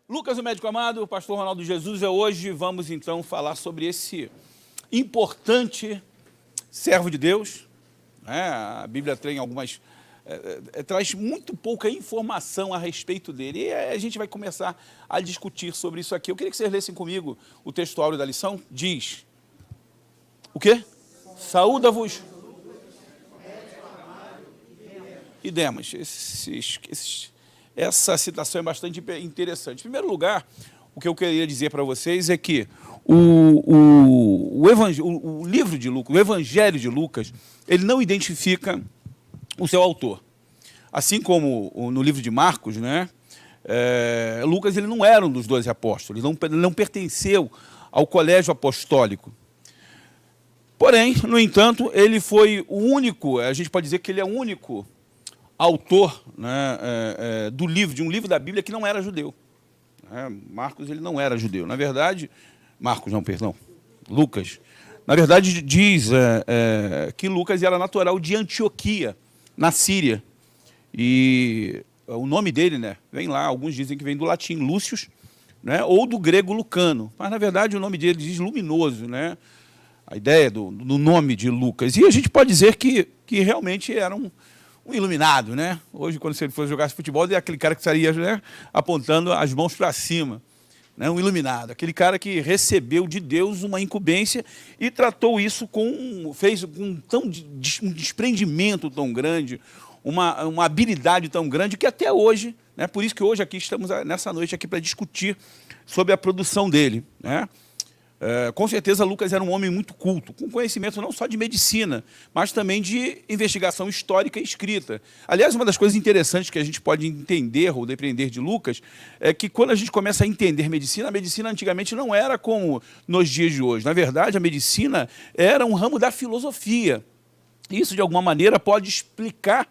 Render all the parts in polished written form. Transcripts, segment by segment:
Lucas, o médico amado, o pastor Ronaldo Jesus, hoje vamos então falar sobre esse importante servo de Deus. A Bíblia tem traz muito pouca informação a respeito dele. E a gente vai começar a discutir sobre isso aqui. Eu queria que vocês lessem comigo o textuário da lição. Diz, o quê? Saúda-vos e Demas. Essa citação é bastante interessante. Em primeiro lugar, o que eu queria dizer para vocês é que o livro de Lucas, o Evangelho de Lucas, ele não identifica o seu autor. Assim como no livro de Marcos, né, Lucas ele não era um dos 12 apóstolos, ele não pertenceu ao colégio apostólico. Porém, no entanto, ele foi o único, a gente pode dizer que ele é o único autor, né, de um livro da Bíblia que não era judeu. Marcos ele não era judeu. Na verdade, Lucas. Na verdade, diz que Lucas era natural de Antioquia, na Síria. E o nome dele, né, vem lá, alguns dizem que vem do latim, Lúcius, né, ou do grego Lucano. Mas, na verdade, o nome dele diz luminoso, né, a ideia do nome de Lucas. E a gente pode dizer que realmente era um iluminado, né? Hoje, quando você for jogar futebol, é aquele cara que estaria, né, apontando as mãos para cima, né? Um iluminado, aquele cara que recebeu de Deus uma incumbência e tratou isso fez com um desprendimento tão grande, uma habilidade tão grande que até hoje, né? Por isso que hoje aqui estamos nessa noite aqui para discutir sobre a produção dele, né? Com certeza, Lucas era um homem muito culto, com conhecimento não só de medicina, mas também de investigação histórica e escrita. Aliás, uma das coisas interessantes que a gente pode entender ou depreender de Lucas é que quando a gente começa a entender medicina, a medicina antigamente não era como nos dias de hoje. Na verdade, a medicina era um ramo da filosofia. Isso, de alguma maneira, pode explicar,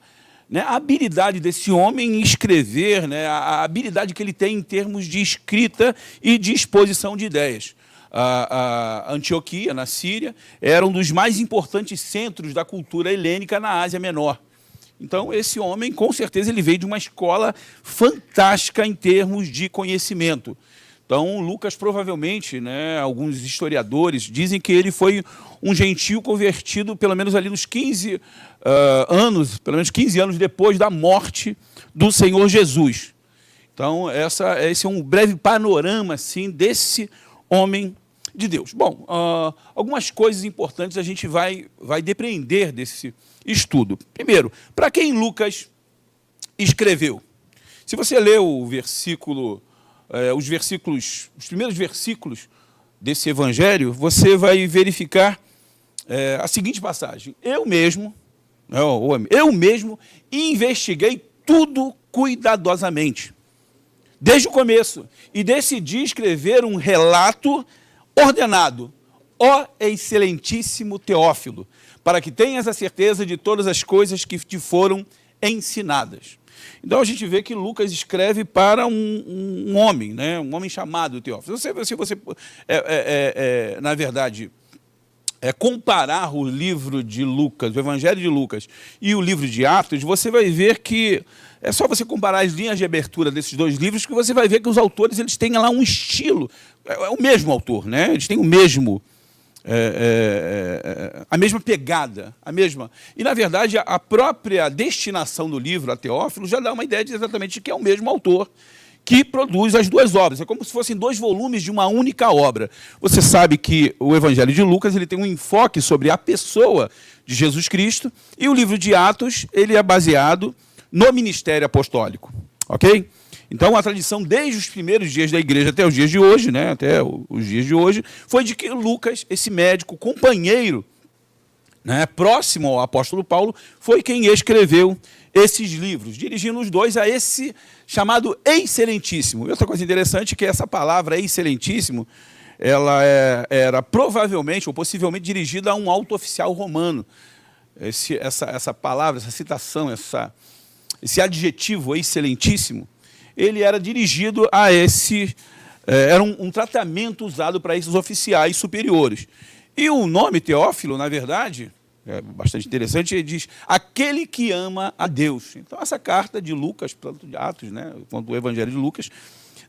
né, a habilidade desse homem em escrever, né, a habilidade que ele tem em termos de escrita e de exposição de ideias. A Antioquia, na Síria, era um dos mais importantes centros da cultura helênica na Ásia Menor. Então, esse homem, com certeza, ele veio de uma escola fantástica em termos de conhecimento. Então, Lucas, provavelmente, né, alguns historiadores dizem que ele foi um gentio convertido, pelo menos ali nos 15 anos depois da morte do Senhor Jesus. Então, esse é um breve panorama, assim, desse homem de Deus. Bom, algumas coisas importantes a gente vai depreender desse estudo. Primeiro, para quem Lucas escreveu? Se você ler os primeiros versículos desse evangelho, você vai verificar a seguinte passagem. Eu mesmo investiguei tudo cuidadosamente, desde o começo, e decidi escrever um relato ordenado, ó excelentíssimo Teófilo, para que tenhas a certeza de todas as coisas que te foram ensinadas. Então a gente vê que Lucas escreve para um homem, né? Um homem chamado Teófilo. Se você na verdade, comparar o livro de Lucas, o Evangelho de Lucas, e o livro de Atos, você vai ver que é só você comparar as linhas de abertura desses dois livros que você vai ver que os autores eles têm lá um estilo, é o mesmo autor, né? Eles têm o mesmo, a mesma pegada, a mesma. E, na verdade, a própria destinação do livro, a Teófilo, já dá uma ideia de exatamente que é o mesmo autor que produz as duas obras. É como se fossem dois volumes de uma única obra. Você sabe que o Evangelho de Lucas ele tem um enfoque sobre a pessoa de Jesus Cristo e o livro de Atos ele é baseado no ministério apostólico, ok? Então, a tradição desde os primeiros dias da igreja até os dias de hoje, né, foi de que Lucas, esse médico companheiro, né, próximo ao apóstolo Paulo, foi quem escreveu esses livros, dirigindo os dois a esse chamado excelentíssimo. E outra coisa interessante é que essa palavra excelentíssimo, ela era provavelmente ou possivelmente dirigida a um alto oficial romano. Essa palavra, essa citação, esse adjetivo excelentíssimo, ele era dirigido a era um tratamento usado para esses oficiais superiores. E o nome Teófilo, na verdade, é bastante interessante, ele diz, aquele que ama a Deus. Então, essa carta de Lucas, tanto de Atos, né, quanto o Evangelho de Lucas,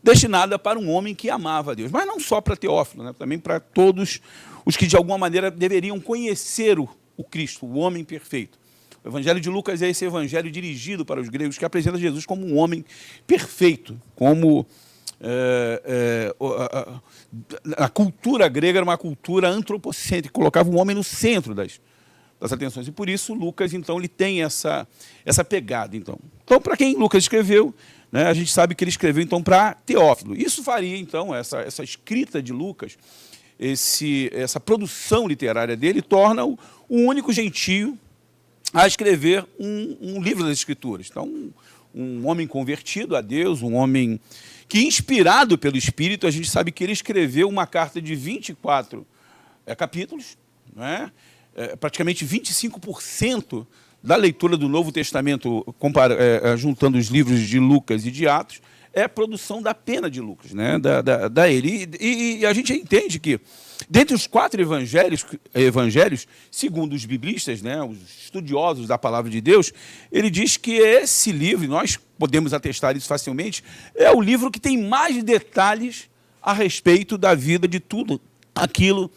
destinada para um homem que amava a Deus. Mas não só para Teófilo, né? Também para todos os que, de alguma maneira, deveriam conhecer o Cristo, o homem perfeito. O Evangelho de Lucas é esse evangelho dirigido para os gregos, que apresenta Jesus como um homem perfeito, como a cultura grega era uma cultura antropocêntrica, que colocava o homem no centro das atenções. E por isso Lucas, então, ele tem essa pegada. Então, para quem Lucas escreveu, né, a gente sabe que ele escreveu, então, para Teófilo. Isso faria, então, essa escrita de Lucas, essa produção literária dele, torna o único gentio a escrever um livro das Escrituras. Então, um homem convertido a Deus, um homem que, inspirado pelo Espírito, a gente sabe que ele escreveu uma carta de 24 capítulos, né? Praticamente 25% da leitura do Novo Testamento, juntando os livros de Lucas e de Atos, é produção da pena de Lucas, né? da ele. E a gente entende que, dentre os 4 evangelhos, segundo os biblistas, né, os estudiosos da palavra de Deus, ele diz que esse livro, nós podemos atestar isso facilmente, é o livro que tem mais detalhes a respeito da vida de tudo aquilo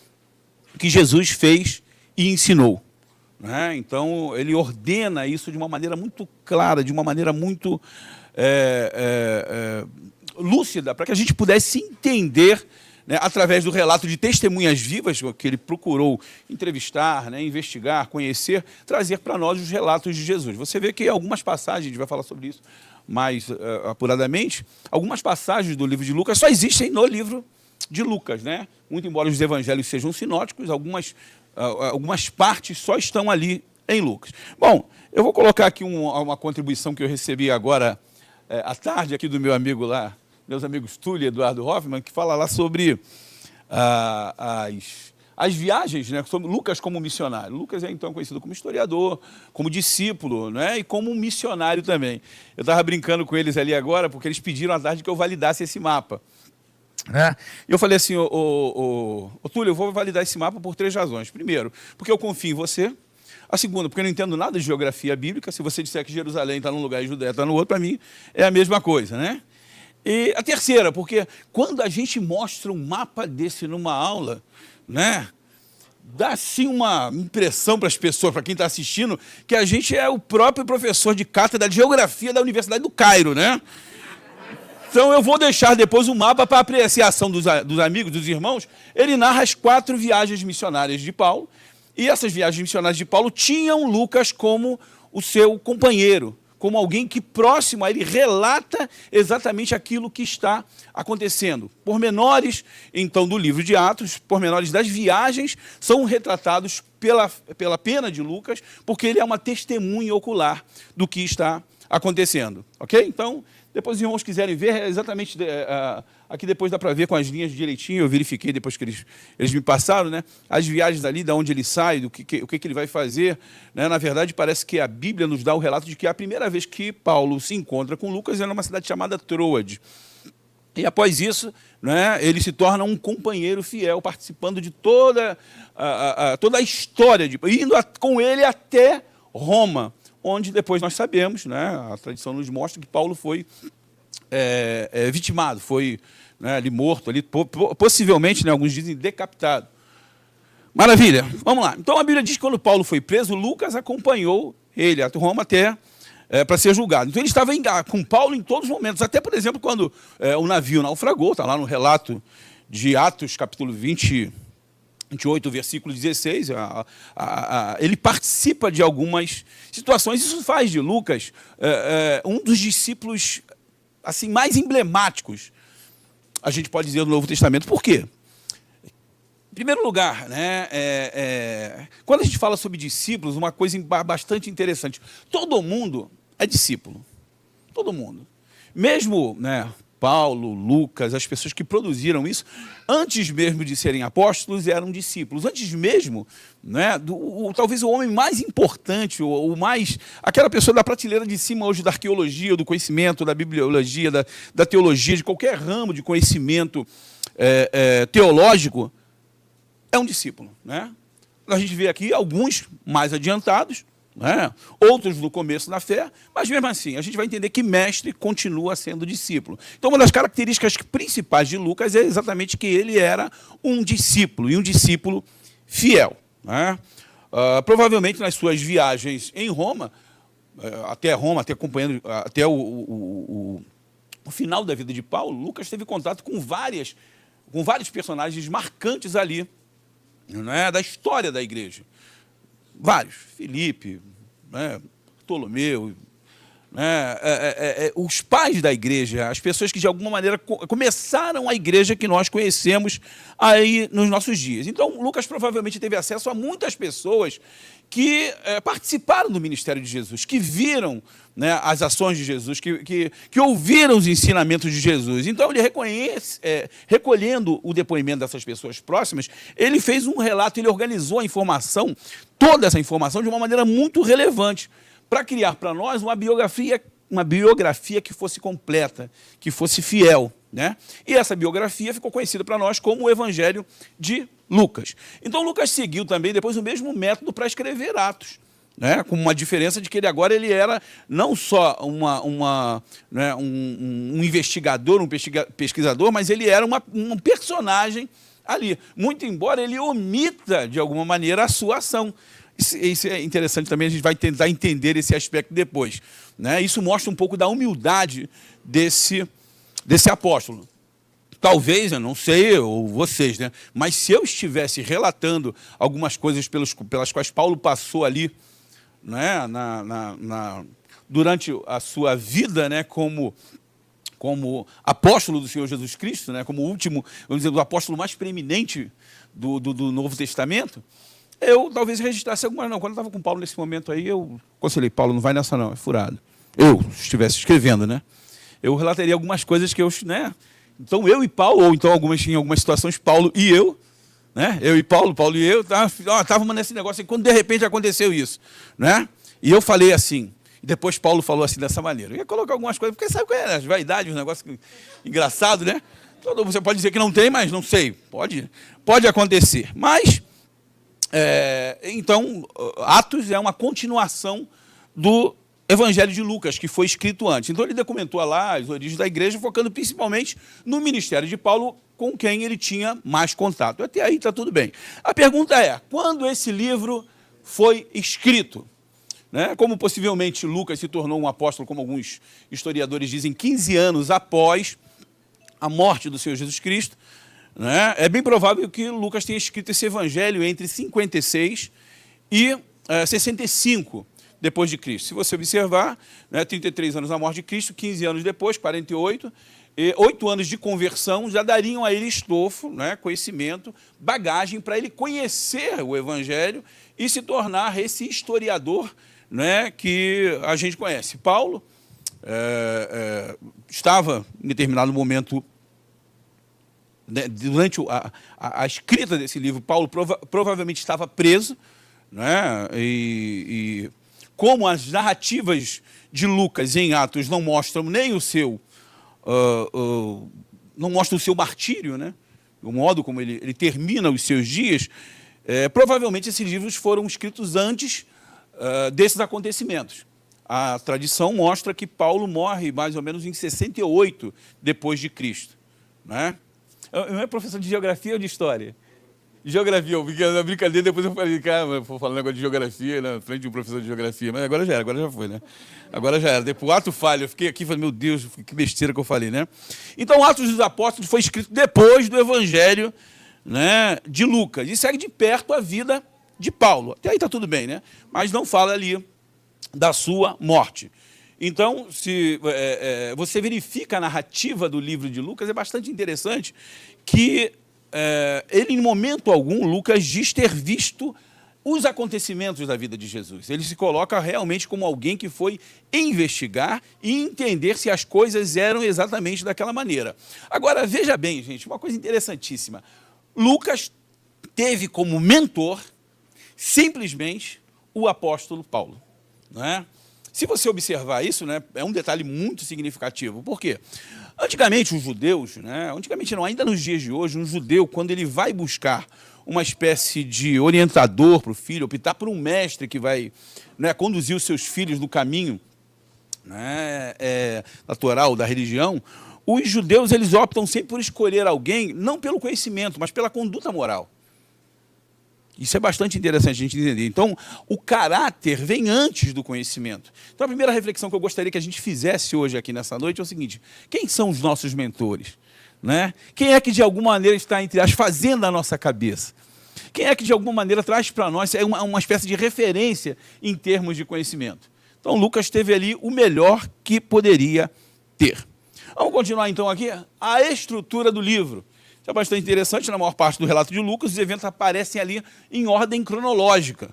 que Jesus fez e ensinou. Né? Então, ele ordena isso de uma maneira muito clara, de uma maneira muito lúcida, para que a gente pudesse entender, né, através do relato de testemunhas vivas que ele procurou entrevistar, né, investigar, conhecer, trazer para nós os relatos de Jesus. Você vê que algumas passagens, a gente vai falar sobre isso mais apuradamente, algumas passagens do livro de Lucas só existem no livro de Lucas, né? Muito embora os evangelhos sejam sinóticos, algumas partes só estão ali em Lucas. Bom, eu vou colocar aqui uma contribuição que eu recebi agora à tarde, aqui do meu amigo lá, meus amigos Túlio e Eduardo Hoffman, que fala lá sobre as viagens, né, sobre Lucas como missionário. Lucas é, então, conhecido como historiador, como discípulo, né, e como missionário também. Eu estava brincando com eles ali agora, porque eles pediram à tarde que eu validasse esse mapa. E eu falei assim, Túlio, eu vou validar esse mapa por 3 razões. Primeiro, porque eu confio em você. A segunda, porque eu não entendo nada de geografia bíblica. Se você disser que Jerusalém está num lugar e Judéia está no outro, para mim é a mesma coisa, né? E a terceira, porque quando a gente mostra um mapa desse numa aula, né, dá assim uma impressão para as pessoas, para quem está assistindo, que a gente é o próprio professor de cátedra de geografia da Universidade do Cairo, né? Então, eu vou deixar depois o mapa para apreciação dos amigos, dos irmãos. Ele narra as 4 viagens missionárias de Paulo, e essas viagens missionárias de Paulo tinham Lucas como o seu companheiro, como alguém que, próximo a ele, relata exatamente aquilo que está acontecendo. Pormenores, então, do livro de Atos, pormenores das viagens, são retratados pela pena de Lucas, porque ele é uma testemunha ocular do que está acontecendo. Ok? Então, depois os irmãos quiserem ver, exatamente aqui depois dá para ver com as linhas direitinho, eu verifiquei depois que eles me passaram, né, as viagens ali, de onde ele sai, o que ele vai fazer. Né? Na verdade, parece que a Bíblia nos dá o relato de que a primeira vez que Paulo se encontra com Lucas é numa cidade chamada Troade. E após isso, né, ele se torna um companheiro fiel, participando de toda a história, indo com ele até Roma, onde depois nós sabemos, né, a tradição nos mostra que Paulo foi vitimado, foi, né, ali morto, ali, possivelmente, né, alguns dizem decapitado. Maravilha, vamos lá. Então a Bíblia diz que quando Paulo foi preso, Lucas acompanhou ele a Roma até para ser julgado. Então ele estava com Paulo em todos os momentos, até, por exemplo, quando o navio naufragou, está lá no relato de Atos, capítulo 28, versículo 16, ele participa de algumas situações. Isso faz de Lucas um dos discípulos assim, mais emblemáticos, a gente pode dizer, do Novo Testamento. Por quê? Em primeiro lugar, né, quando a gente fala sobre discípulos, uma coisa bastante interessante. Todo mundo é discípulo. Todo mundo. Mesmo, né, Paulo, Lucas, as pessoas que produziram isso, antes mesmo de serem apóstolos, eram discípulos. Antes mesmo, né, talvez o homem mais importante, aquela pessoa da prateleira de cima hoje da arqueologia, do conhecimento, da bibliologia, da teologia, de qualquer ramo de conhecimento teológico, é um discípulo. Né? A gente vê aqui alguns mais adiantados, né? Outros no começo da fé, mas mesmo assim, a gente vai entender que mestre continua sendo discípulo. Então, uma das características principais de Lucas é exatamente que ele era um discípulo, e um discípulo fiel, né? Provavelmente nas suas viagens em Roma, até acompanhando até o final da vida de Paulo, Lucas teve contato com vários personagens marcantes ali, né, da história da igreja. Vários. Filipe, né, Ptolomeu, né, os pais da igreja, as pessoas que de alguma maneira começaram a igreja que nós conhecemos aí nos nossos dias. Então, Lucas provavelmente teve acesso a muitas pessoas que participaram do ministério de Jesus, que viram, né, as ações de Jesus, que ouviram os ensinamentos de Jesus. Então, ele recolhendo o depoimento dessas pessoas próximas, ele fez um relato, ele organizou a informação, toda essa informação, de uma maneira muito relevante, para criar para nós uma biografia que fosse completa, que fosse fiel, né? E essa biografia ficou conhecida para nós como o Evangelho de Lucas. Então, Lucas seguiu também depois o mesmo método para escrever Atos, né? Com uma diferença de que ele era não só um investigador, um pesquisador, mas ele era um personagem ali, muito embora ele omita, de alguma maneira, a sua ação. Isso é interessante também, a gente vai tentar entender esse aspecto depois, né? Isso mostra um pouco da humildade desse apóstolo. Talvez, eu não sei, ou vocês, né? Mas se eu estivesse relatando algumas coisas pelas quais Paulo passou ali, né, durante a sua vida, né, como apóstolo do Senhor Jesus Cristo, né, como o último, vamos dizer, o apóstolo mais preeminente do Novo Testamento, eu talvez registrasse algumas. Não, quando eu estava com Paulo nesse momento aí, eu aconselhei, Paulo, não vai nessa não, é furado. Eu estivesse escrevendo, né? Eu relataria algumas coisas que eu, né? Então, eu e Paulo, ou então em algumas situações, Paulo e eu, né? Eu e Paulo e eu, estávamos nesse negócio, e quando de repente aconteceu isso, né? E eu falei assim, e depois Paulo falou assim, dessa maneira. Eu ia colocar algumas coisas, porque sabe qual é? As vaidades, um negócio engraçado, né? Você pode dizer que não tem, mas não sei. Pode acontecer. Mas, então, Atos é uma continuação do Evangelho de Lucas, que foi escrito antes. Então, ele documentou lá as origens da igreja, focando principalmente no ministério de Paulo, com quem ele tinha mais contato. Até aí está tudo bem. A pergunta é, quando esse livro foi escrito? Né? Como possivelmente Lucas se tornou um apóstolo, como alguns historiadores dizem, 15 anos após a morte do Senhor Jesus Cristo, né? É bem provável que Lucas tenha escrito esse evangelho entre 56 e 65 depois de Cristo. Se você observar, né, 33 anos da morte de Cristo, 15 anos depois, 48, 8 anos de conversão já dariam a ele estofo, né, conhecimento, bagagem para ele conhecer o evangelho e se tornar esse historiador, né, que a gente conhece. Paulo estava, em determinado momento, durante a escrita desse livro, Paulo provavelmente estava preso, né? E como as narrativas de Lucas em Atos não mostram nem o seu não mostram o seu martírio, né? O modo como ele termina os seus dias, provavelmente esses livros foram escritos antes desses acontecimentos. A tradição mostra que Paulo morre mais ou menos em 68 depois de Cristo, né? Não é professor de geografia ou de história? Geografia, na brincadeira, depois eu falei, cara, vou falar um negócio de geografia na frente de um professor de geografia, mas agora já foi, né? Agora já era. Depois o ato falha, eu fiquei aqui e falei, meu Deus, que besteira que eu falei, né? Então, Atos dos Apóstolos foi escrito depois do Evangelho, né, de Lucas, e segue de perto a vida de Paulo. Até aí está tudo bem, né? Mas não fala ali da sua morte. Então, se você verifica a narrativa do livro de Lucas, é bastante interessante que ele, em momento algum, Lucas diz ter visto os acontecimentos da vida de Jesus. Ele se coloca realmente como alguém que foi investigar e entender se as coisas eram exatamente daquela maneira. Agora, veja bem, gente, uma coisa interessantíssima. Lucas teve como mentor, simplesmente, o apóstolo Paulo, não é? Se você observar isso, né, é um detalhe muito significativo. Por quê? Antigamente, os judeus, né, antigamente não, ainda nos dias de hoje, um judeu, quando ele vai buscar uma espécie de orientador para o filho, optar por um mestre que vai, né, conduzir os seus filhos no caminho, né, natural da religião, os judeus eles optam sempre por escolher alguém, não pelo conhecimento, mas pela conduta moral. Isso é bastante interessante a gente entender. Então, o caráter vem antes do conhecimento. Então, a primeira reflexão que eu gostaria que a gente fizesse hoje aqui nessa noite é o seguinte: quem são os nossos mentores? Né? Quem é que, de alguma maneira, está, entre as fazendo a nossa cabeça? Quem é que, de alguma maneira, traz para nós uma espécie de referência em termos de conhecimento? Então, Lucas teve ali o melhor que poderia ter. Vamos continuar, então, aqui a estrutura do livro. Isso é bastante interessante. Na maior parte do relato de Lucas, os eventos aparecem ali em ordem cronológica.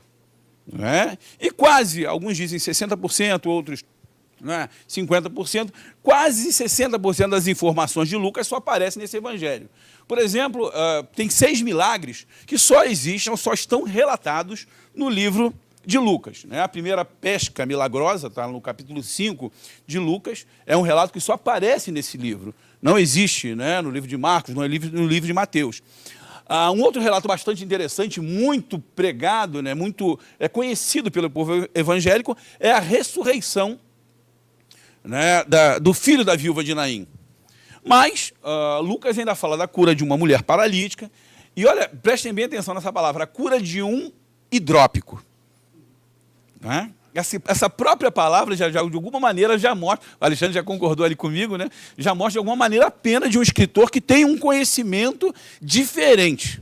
Né? E quase, alguns dizem 60%, outros, né, 50%, quase 60% das informações de Lucas só aparecem nesse evangelho. Por exemplo, tem 6 milagres que só existem, ou só estão relatados no livro de Lucas. Né? A primeira pesca milagrosa, está no capítulo 5 de Lucas, é um relato que só aparece nesse livro. Não existe, né, no livro de Marcos, no livro de Mateus. Um outro relato bastante interessante, muito pregado, né, muito conhecido pelo povo evangélico, é a ressurreição, né, do filho da viúva de Naim. Mas Lucas ainda fala da cura de uma mulher paralítica. E olha, prestem bem atenção nessa palavra, a cura de um hidrópico. Né? Essa própria palavra, de alguma maneira, já mostra, o Alexandre já concordou ali comigo, né? Já mostra, de alguma maneira, a pena de um escritor que tem um conhecimento diferente,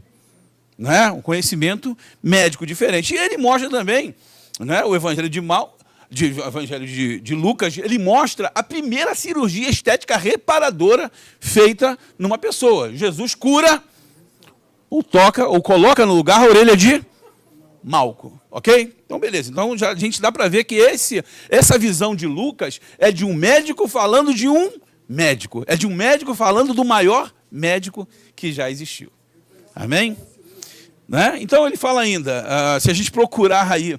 né? Um conhecimento médico diferente. E ele mostra também, né, o Evangelho de Lucas, ele mostra a primeira cirurgia estética reparadora feita numa pessoa. Jesus cura, ou toca, ou coloca no lugar a orelha de Malco, ok? Então, beleza. Então, a gente dá para ver que essa visão de Lucas é de um médico falando de um médico. É de um médico falando do maior médico que já existiu. Amém? Né? Então, ele fala ainda, se a gente procurar aí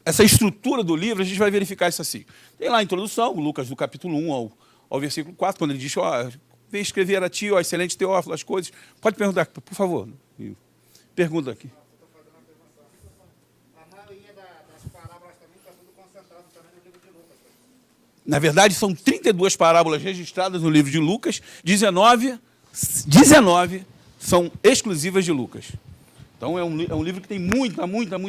essa estrutura do livro, a gente vai verificar isso assim. Tem lá a introdução, Lucas, do capítulo 1 ao versículo 4, quando ele diz, vem escrever a ti, ó excelente Teófilo, as coisas. Pode perguntar, por favor. Pergunta aqui. A maioria das parábolas também está tudo concentrado também no livro de Lucas. Na verdade, são 32 parábolas registradas no livro de Lucas, 19 são exclusivas de Lucas. Então, é um livro que tem muita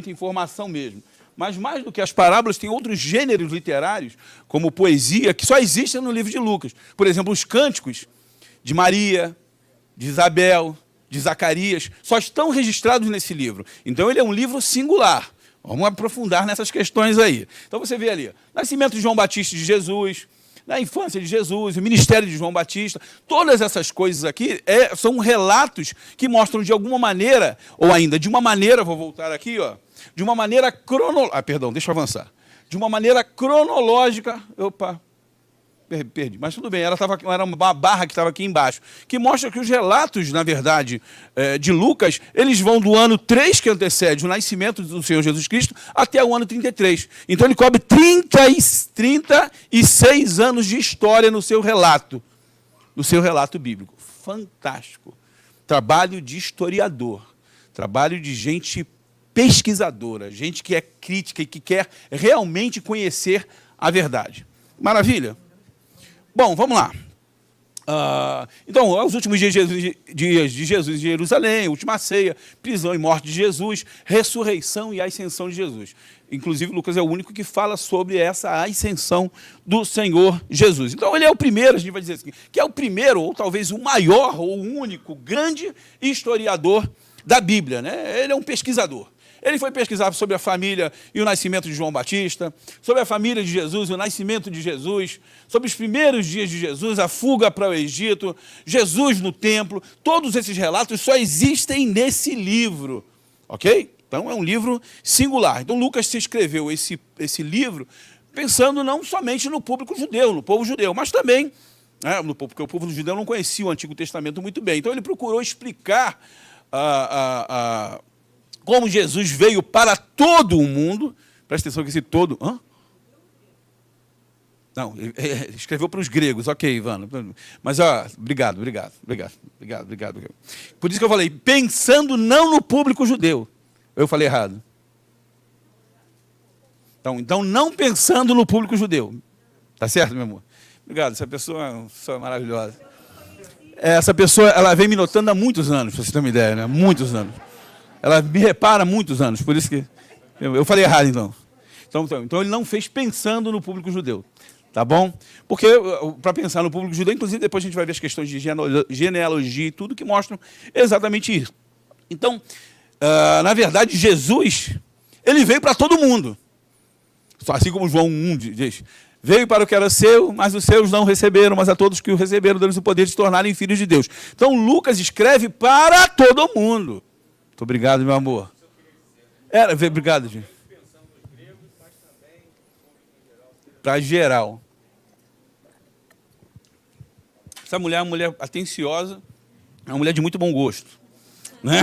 informação mesmo. Mas, mais do que as parábolas, tem outros gêneros literários, como poesia, que só existem no livro de Lucas. Por exemplo, os cânticos de Maria, de Isabel, de Zacarias, só estão registrados nesse livro. Então, ele é um livro singular. Vamos aprofundar nessas questões aí. Então, você vê ali, nascimento de João Batista de Jesus, na infância de Jesus, o ministério de João Batista, todas essas coisas aqui são relatos que mostram de alguma maneira, ou ainda de uma maneira, vou voltar aqui, de uma maneira cronológica, deixa eu avançar, de uma maneira cronológica, perdi, mas tudo bem, era uma barra que estava aqui embaixo, que mostra que os relatos, na verdade, de Lucas, eles vão do ano 3, que antecede o nascimento do Senhor Jesus Cristo, até o ano 33. Então, ele cobre 36 anos de história no seu relato bíblico. Fantástico. Trabalho de historiador, trabalho de gente pesquisadora, gente que é crítica e que quer realmente conhecer a verdade. Maravilha? Bom, vamos lá. Então, os últimos dias de Jesus em Jerusalém, última ceia, prisão e morte de Jesus, ressurreição e ascensão de Jesus. Inclusive, Lucas é o único que fala sobre essa ascensão do Senhor Jesus. Então, ele é o primeiro, a gente vai dizer assim, que é o primeiro, ou talvez o maior, ou o único, grande historiador da Bíblia, né? Ele é um pesquisador. Ele foi pesquisar sobre a família e o nascimento de João Batista, sobre a família de Jesus, o nascimento de Jesus, sobre os primeiros dias de Jesus, a fuga para o Egito, Jesus no templo. Todos esses relatos só existem nesse livro, ok? Então, é um livro singular. Então, Lucas se escreveu esse livro pensando não somente no público judeu, no povo judeu, mas também, porque o povo judeu não conhecia o Antigo Testamento muito bem. Então, ele procurou explicar como Jesus veio para todo o mundo. Presta atenção que esse todo... Não, ele escreveu para os gregos, ok, Ivana. Mas, ó, obrigado. Por isso que eu falei, pensando não no público judeu. Eu falei errado. Então não pensando no público judeu. Tá certo, meu amor? Obrigado, essa pessoa é uma pessoa maravilhosa. Essa pessoa, ela vem me notando há muitos anos, para você ter uma ideia, né? Muitos anos. Ela me repara há muitos anos, por isso que... Eu falei errado, então. Então ele não fez pensando no público judeu. Tá bom? Porque, para pensar no público judeu, inclusive, depois a gente vai ver as questões de genealogia e tudo que mostram exatamente isso. Então, na verdade, Jesus, ele veio para todo mundo. Assim como João 1 diz, veio para o que era seu, mas os seus não receberam, mas a todos que o receberam, deu-lhes o poder de se tornarem filhos de Deus. Então, Lucas escreve para todo mundo. Muito obrigado, meu amor. Obrigado, gente. Para geral. Essa mulher é uma mulher atenciosa, é uma mulher de muito bom gosto. Né?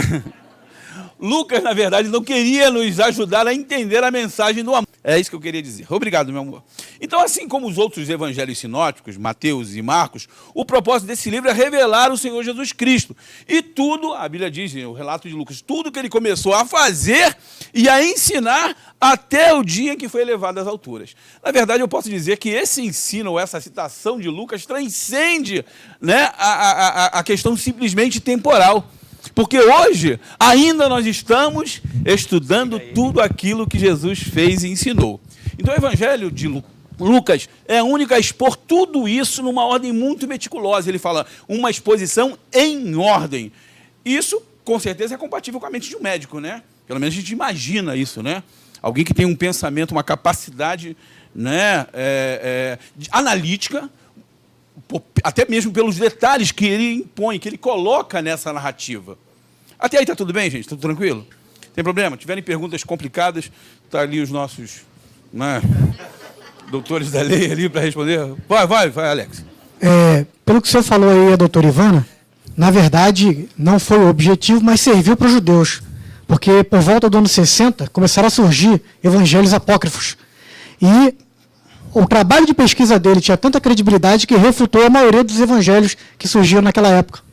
Lucas, na verdade, não queria nos ajudar a entender a mensagem do amor. É isso que eu queria dizer. Obrigado, meu amor. Então, assim como os outros evangelhos sinóticos, Mateus e Marcos, o propósito desse livro é revelar o Senhor Jesus Cristo. E tudo, a Bíblia diz, o relato de Lucas, tudo que ele começou a fazer e a ensinar até o dia em que foi elevado às alturas. Na verdade, eu posso dizer que esse ensino, ou essa citação de Lucas, transcende, né, a questão simplesmente temporal. Porque hoje, ainda nós estamos estudando tudo aquilo que Jesus fez e ensinou. Então, o Evangelho de Lucas é único a expor tudo isso numa ordem muito meticulosa. Ele fala uma exposição em ordem. Isso, com certeza, é compatível com a mente de um médico, né? Pelo menos a gente imagina isso, né? Alguém que tem um pensamento, uma capacidade, né, analítica, até mesmo pelos detalhes que ele impõe, que ele coloca nessa narrativa. Até aí está tudo bem, gente? Tudo tranquilo? Tem problema? Tiverem perguntas complicadas, tá ali os nossos, né, doutores da lei ali para responder. Vai, Alex. Pelo que o senhor falou aí, a doutora Ivana, na verdade, não foi o objetivo, mas serviu para os judeus. Porque por volta do ano 60, começaram a surgir evangelhos apócrifos. E o trabalho de pesquisa dele tinha tanta credibilidade que refutou a maioria dos evangelhos que surgiram naquela época.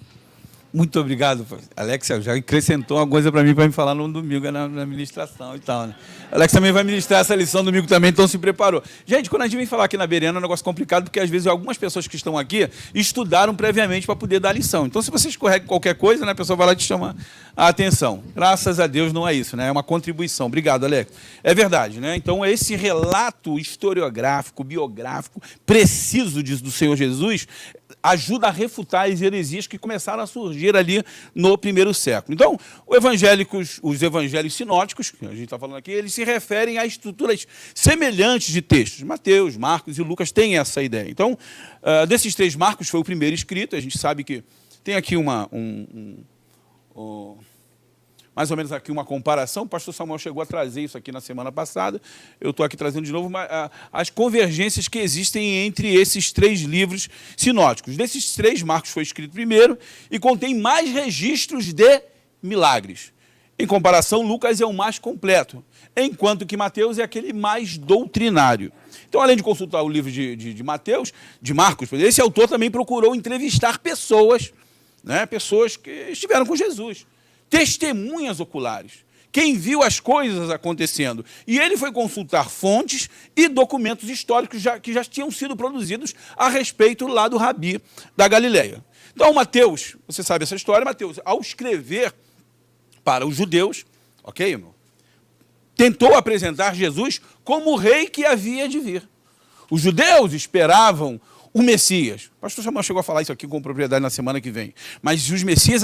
Muito obrigado, Alex. Já acrescentou uma coisa para mim falar no domingo na ministração e tal, né? Alex também vai ministrar essa lição no domingo também, então se preparou. Gente, quando a gente vem falar aqui na Bereana é um negócio complicado, porque às vezes algumas pessoas que estão aqui estudaram previamente para poder dar a lição. Então, se você escorrega qualquer coisa, né, a pessoa vai lá e te chamar a atenção. Graças a Deus não é isso, né? É uma contribuição. Obrigado, Alex. É verdade, né? Então, esse relato historiográfico, biográfico, preciso do Senhor Jesus, ajuda a refutar as heresias que começaram a surgir ali no primeiro século. Então, os evangelhos sinóticos, que a gente está falando aqui, eles se referem a estruturas semelhantes de textos. Mateus, Marcos e Lucas têm essa ideia. Então, desses três, Marcos foi o primeiro escrito. A gente sabe que tem aqui mais ou menos aqui uma comparação. O pastor Samuel chegou a trazer isso aqui na semana passada. Eu estou aqui trazendo de novo as convergências que existem entre esses três livros sinóticos. Desses três, Marcos foi escrito primeiro e contém mais registros de milagres. Em comparação, Lucas é o mais completo, enquanto que Mateus é aquele mais doutrinário. Então, além de consultar o livro de Marcos, esse autor também procurou entrevistar pessoas, né, pessoas que estiveram com Jesus, testemunhas oculares, quem viu as coisas acontecendo. E ele foi consultar fontes e documentos históricos que já tinham sido produzidos a respeito lá do Rabi da Galileia. Então, Mateus, você sabe essa história, Mateus, ao escrever para os judeus, ok, irmão? Tentou apresentar Jesus como o rei que havia de vir. Os judeus esperavam o Messias. O pastor Samuel chegou a falar isso aqui com propriedade na semana que vem. Mas os Messias,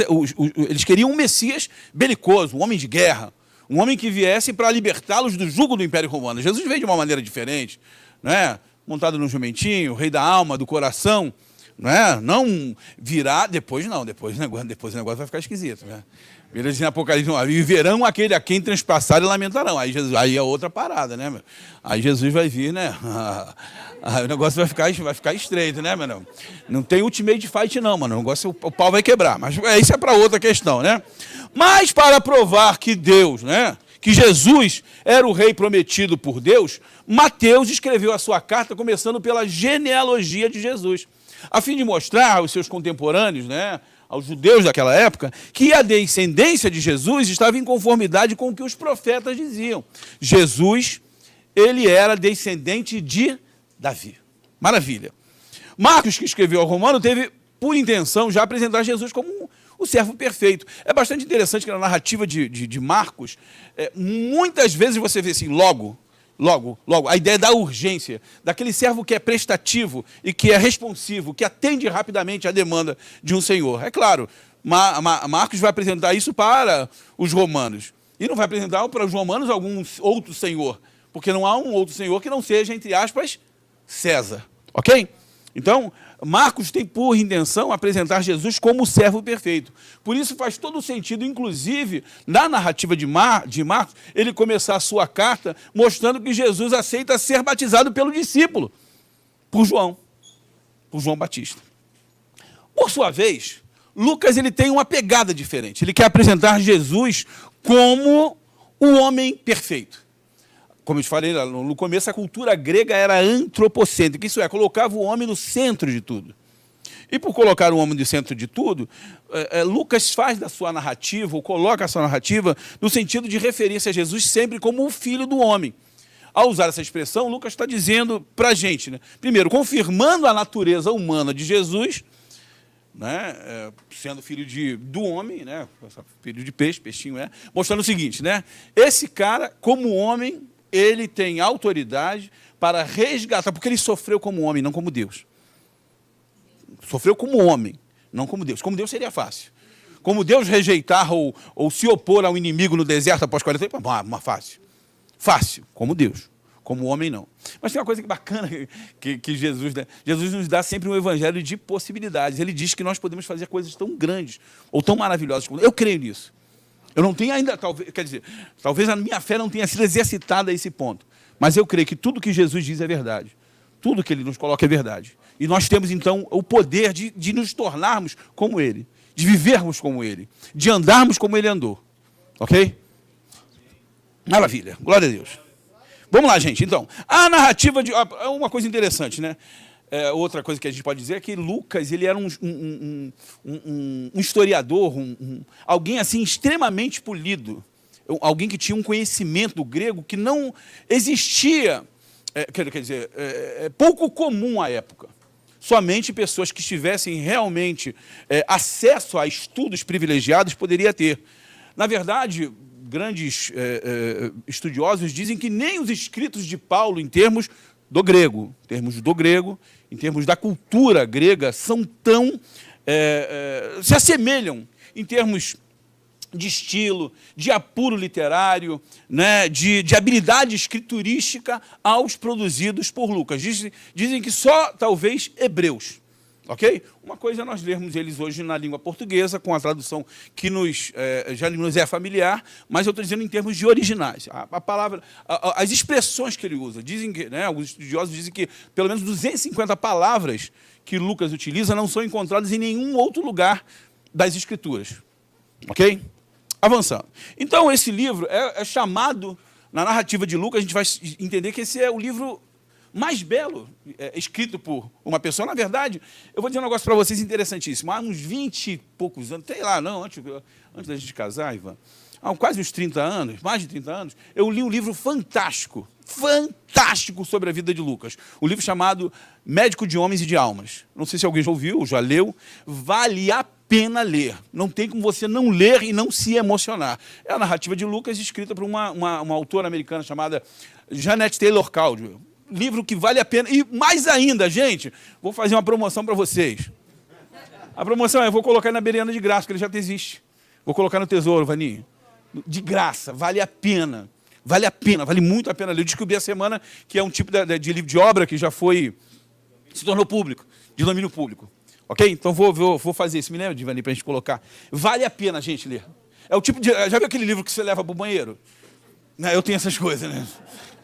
eles queriam um Messias belicoso, um homem de guerra, um homem que viesse para libertá-los do jugo do Império Romano. Jesus veio de uma maneira diferente, né? Montado num jumentinho, rei da alma, do coração, né? Não virá, depois o negócio vai ficar esquisito, né? Ele diz em Apocalipse, e verão aquele a quem transpassar e lamentarão. Aí é outra parada, né? Aí Jesus vai vir, né? O negócio vai ficar estreito, né, mano? Não tem ultimate fight, não, mano. O negócio, o pau vai quebrar. Mas isso é para outra questão, né? Mas para provar que Deus, né? Que Jesus era o rei prometido por Deus, Mateus escreveu a sua carta começando pela genealogia de Jesus, a fim de mostrar aos seus contemporâneos, né, aos judeus daquela época, que a descendência de Jesus estava em conformidade com o que os profetas diziam. Jesus, ele era descendente de Davi. Maravilha. Marcos, que escreveu ao Romano, teve por intenção já apresentar Jesus como o servo perfeito. É bastante interessante que na narrativa de Marcos, muitas vezes você vê assim, logo, a ideia da urgência, daquele servo que é prestativo e que é responsivo, que atende rapidamente à demanda de um senhor. É claro, Marcos vai apresentar isso para os romanos. E não vai apresentar para os romanos algum outro senhor, porque não há um outro senhor que não seja, entre aspas, César. Ok? Então, Marcos tem por intenção apresentar Jesus como o servo perfeito. Por isso faz todo sentido, inclusive, na narrativa de Marcos, ele começar a sua carta mostrando que Jesus aceita ser batizado pelo discípulo, por João Batista. Por sua vez, Lucas ele tem uma pegada diferente. Ele quer apresentar Jesus como o homem perfeito. Como eu te falei no começo, a cultura grega era antropocêntrica, isso é, colocava o homem no centro de tudo. E por colocar o homem no centro de tudo, Lucas faz da sua narrativa, ou coloca a sua narrativa, no sentido de referir-se a Jesus sempre como o filho do homem. Ao usar essa expressão, Lucas está dizendo para a gente, né? Primeiro, confirmando a natureza humana de Jesus, né? Sendo filho do homem, né? Filho de peixinho, mostrando o seguinte, né? Esse cara, como homem, ele tem autoridade para resgatar, porque ele sofreu como homem, não como Deus. Sofreu como homem, não como Deus. Como Deus seria fácil. Como Deus rejeitar ou se opor ao inimigo no deserto após 40 anos, fácil. Fácil, como Deus. Como homem, não. Mas tem uma coisa bacana que Jesus, né? Jesus nos dá sempre um evangelho de possibilidades. Ele diz que nós podemos fazer coisas tão grandes ou tão maravilhosas. Eu creio nisso. Eu não tenho ainda, talvez a minha fé não tenha sido exercitada a esse ponto. Mas eu creio que tudo que Jesus diz é verdade. Tudo que ele nos coloca é verdade. E nós temos, então, o poder de nos tornarmos como ele. De vivermos como ele. De andarmos como ele andou. Ok? Maravilha. Glória a Deus. Vamos lá, gente. Então, a narrativa de... Uma coisa interessante, né? Outra coisa que a gente pode dizer é que Lucas ele era um historiador, alguém assim extremamente polido, alguém que tinha um conhecimento do grego que não existia, pouco comum à época. Somente pessoas que tivessem realmente acesso a estudos privilegiados poderia ter. Na verdade, grandes estudiosos dizem que nem os escritos de Paulo em termos do grego, em termos da cultura grega, são tão... se assemelham em termos de estilo, de apuro literário, né, de habilidade escriturística aos produzidos por Lucas. Dizem que só, talvez, hebreus. Ok? Uma coisa é nós lermos eles hoje na língua portuguesa, com a tradução que já nos é familiar, mas eu estou dizendo em termos de originais. A palavra, as expressões que ele usa, dizem que, né, alguns estudiosos dizem que pelo menos 250 palavras que Lucas utiliza não são encontradas em nenhum outro lugar das Escrituras. Ok? Avançando. Então, esse livro é chamado, na narrativa de Lucas, a gente vai entender que esse é o livro mais belo escrito por uma pessoa. Na verdade, eu vou dizer um negócio para vocês interessantíssimo. Há uns 20 e poucos anos, sei lá, não, antes da gente casar, Ivan, há quase uns 30 anos, mais de 30 anos, eu li um livro fantástico sobre a vida de Lucas. Um livro chamado Médico de Homens e de Almas. Não sei se alguém já ouviu, já leu. Vale a pena ler. Não tem como você não ler e não se emocionar. É a narrativa de Lucas escrita por uma autora americana chamada Jeanette Taylor Caldwell. Livro que vale a pena. E mais ainda, gente, vou fazer uma promoção para vocês. A promoção eu vou colocar na Bereana de graça, porque ele já existe. Vou colocar no Tesouro, Vaninho. De graça, vale a pena. Vale a pena, vale muito a pena ler. Eu descobri a semana que é um tipo de livro de obra que já se tornou público, de domínio público. Ok? Então vou fazer isso. Me lembra, Divani, para a gente colocar. Vale a pena, gente, ler. É o tipo de... Já viu aquele livro que você leva para o banheiro? Eu tenho essas coisas, né?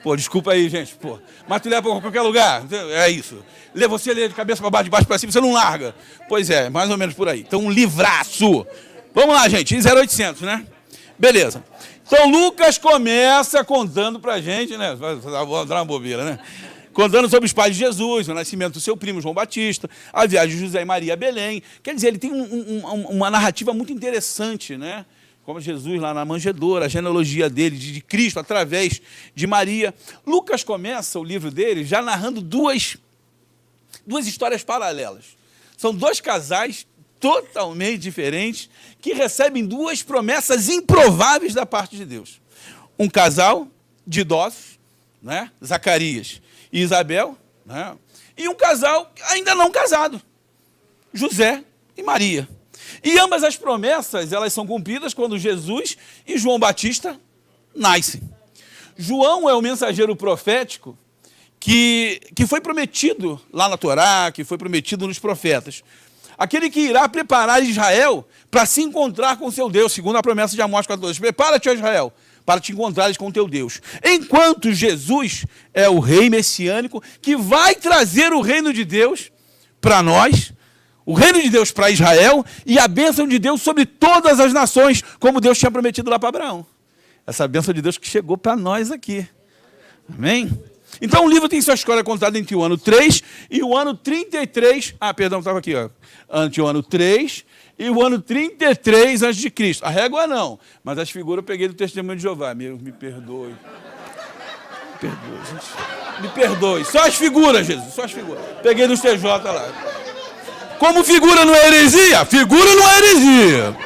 Pô, desculpa aí, gente. Pô. Mas tu leva para qualquer lugar. É isso. Você lê de cabeça para baixo, de baixo para cima, você não larga. Pois é, mais ou menos por aí. Então, um livraço. Vamos lá, gente. 0800, né? Beleza. Então, Lucas começa contando pra gente, né? Vou dar uma bobeira, né? Contando sobre os pais de Jesus, o nascimento do seu primo, João Batista, a viagem de José e Maria a Belém. Quer dizer, ele tem uma narrativa muito interessante, né? Como Jesus lá na manjedoura, a genealogia dele, de Cristo, através de Maria. Lucas começa o livro dele já narrando duas histórias paralelas. São dois casais totalmente diferentes que recebem duas promessas improváveis da parte de Deus. Um casal de idosos, né? Zacarias e Isabel, né? E um casal ainda não casado, José e Maria. E ambas as promessas, elas são cumpridas quando Jesus e João Batista nascem. João é o mensageiro profético que foi prometido lá na Torá, que foi prometido nos profetas. Aquele que irá preparar Israel para se encontrar com seu Deus, segundo a promessa de Amós 14. Prepara-te, ó Israel, para te encontrares com teu Deus. Enquanto Jesus é o rei messiânico que vai trazer o reino de Deus para nós, o reino de Deus para Israel e a bênção de Deus sobre todas as nações, como Deus tinha prometido lá para Abraão. Essa bênção de Deus que chegou para nós aqui. Amém? Então o livro tem sua história contada entre o ano 3 e o ano 33. Estava aqui, ó. Entre o ano 3 e o ano 33 a.C. A régua não, mas as figuras eu peguei do Testemunho de Jeová. Me perdoe. Me perdoe, gente. Me perdoe. Só as figuras, Jesus, só as figuras. Peguei dos TJ lá. Como figura não é heresia? Figura não é heresia.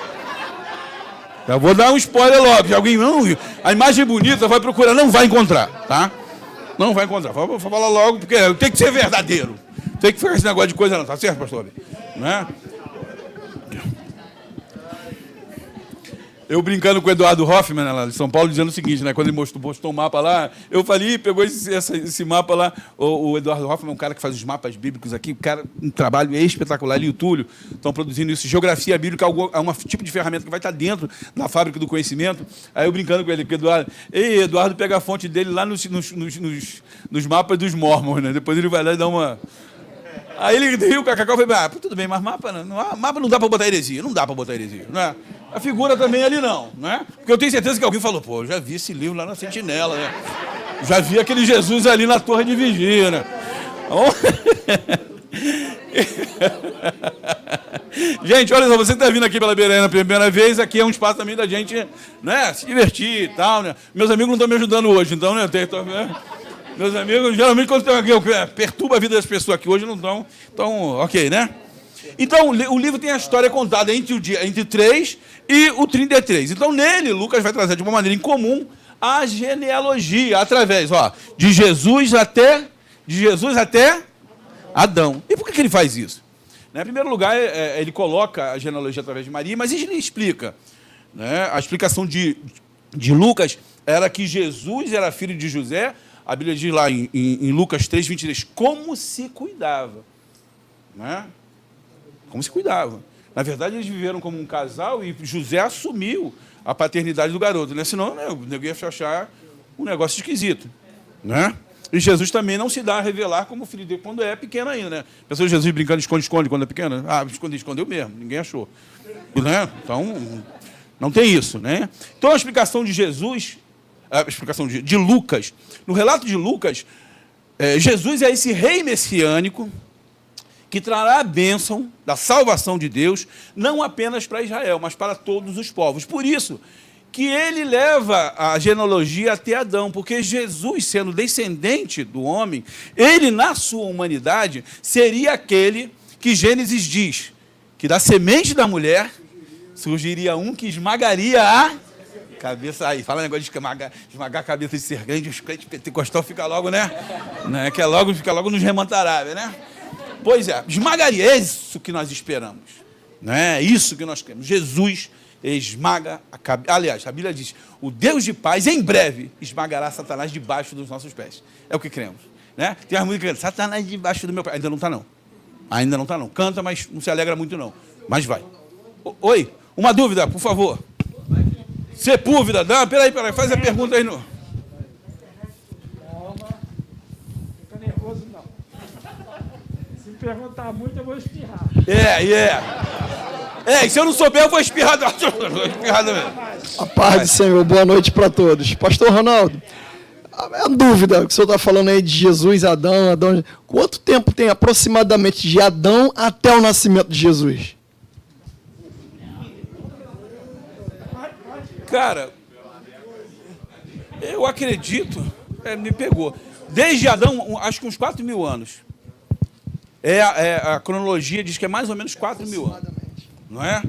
Eu vou dar um spoiler logo. Se alguém não, a imagem bonita vai procurar, não vai encontrar, tá? Não vai encontrar. Vou falar logo, porque tem que ser verdadeiro. Tem que ficar esse negócio de coisa não, tá certo, pastor? Né? Eu brincando com o Eduardo Hoffman, né, lá de São Paulo, dizendo o seguinte, né? Quando ele postou o mapa lá, eu falei, pegou esse mapa lá, o Eduardo Hoffman é um cara que faz os mapas bíblicos aqui, um trabalho espetacular, ele e o Túlio estão produzindo isso, geografia bíblica, é um tipo de ferramenta que vai estar dentro da fábrica do conhecimento. Aí eu brincando com ele, porque Eduardo pega a fonte dele lá nos mapas dos Mormons, né? Depois ele vai lá e dá uma... Aí ele riu, o Cacacau, falei, tudo bem, mas mapa não dá para botar heresia, não dá para botar heresia, não é? A figura também ali não, né? Porque eu tenho certeza que alguém falou, eu já vi esse livro lá na Sentinela, né? Já vi aquele Jesus ali na Torre de Vigia, né? Gente, olha só, você está vindo aqui pela Belém na primeira vez, aqui é um espaço também da gente, né, se divertir e tal, né? Meus amigos não estão me ajudando hoje, então, né? Meus amigos, geralmente, quando tem alguém que perturba a vida das pessoas aqui hoje, não estão. Então, ok, né? Então, o livro tem a história contada entre 3 e o 33. Então, nele, Lucas vai trazer de uma maneira incomum a genealogia, através de Jesus até Adão. E por que ele faz isso? Em primeiro lugar, ele coloca a genealogia através de Maria, mas ele explica. Né? A explicação de Lucas era que Jesus era filho de José. A Bíblia diz lá em Lucas 3, 23, como se cuidava. Né? Como se cuidava. Na verdade, eles viveram como um casal e José assumiu a paternidade do garoto. Né? Senão, né, o nego ia achar um negócio esquisito. Né? E Jesus também não se dá a revelar como filho dele quando é pequeno ainda. Né? Pensou Jesus brincando de esconde-esconde quando é pequeno? Escondeu mesmo, ninguém achou. Né? Então, não tem isso. Né? Então, a explicação de Jesus... A explicação de Lucas. No relato de Lucas, Jesus é esse rei messiânico que trará a bênção da salvação de Deus, não apenas para Israel, mas para todos os povos. Por isso que ele leva a genealogia até Adão, porque Jesus, sendo descendente do homem, ele, na sua humanidade, seria aquele que Gênesis diz, que da semente da mulher surgiria um que esmagaria a cabeça, aí, fala negócio de esmagar a cabeça de sergante, os crentes pentecostal fica logo, né? Fica logo nos remontaráveis, né? Pois é, esmagaria, é isso que nós esperamos. Né? É isso que nós queremos. Jesus esmaga a cabeça. Aliás, a Bíblia diz, o Deus de paz, em breve, esmagará Satanás debaixo dos nossos pés. É o que cremos. Né? Tem as músicas, Satanás debaixo do meu pé. Ainda não está, não. Ainda não está, não. Canta, mas não se alegra muito, não. Mas vai. Oi, uma dúvida, por favor. Sepúlveda, peraí, faz a pergunta aí. Calma. Fica nervoso, não. Se perguntar muito, eu vou espirrar. E se eu não souber, eu vou espirrar. Vou espirrar mesmo. A paz do Senhor, boa noite para todos. Pastor Ronaldo, a dúvida que o senhor está falando aí de Jesus, Adão, quanto tempo tem aproximadamente de Adão até o nascimento de Jesus? Cara, eu acredito, me pegou. Desde Adão, acho que uns 4.000 anos. A cronologia diz que é mais ou menos 4.000 anos. Não é?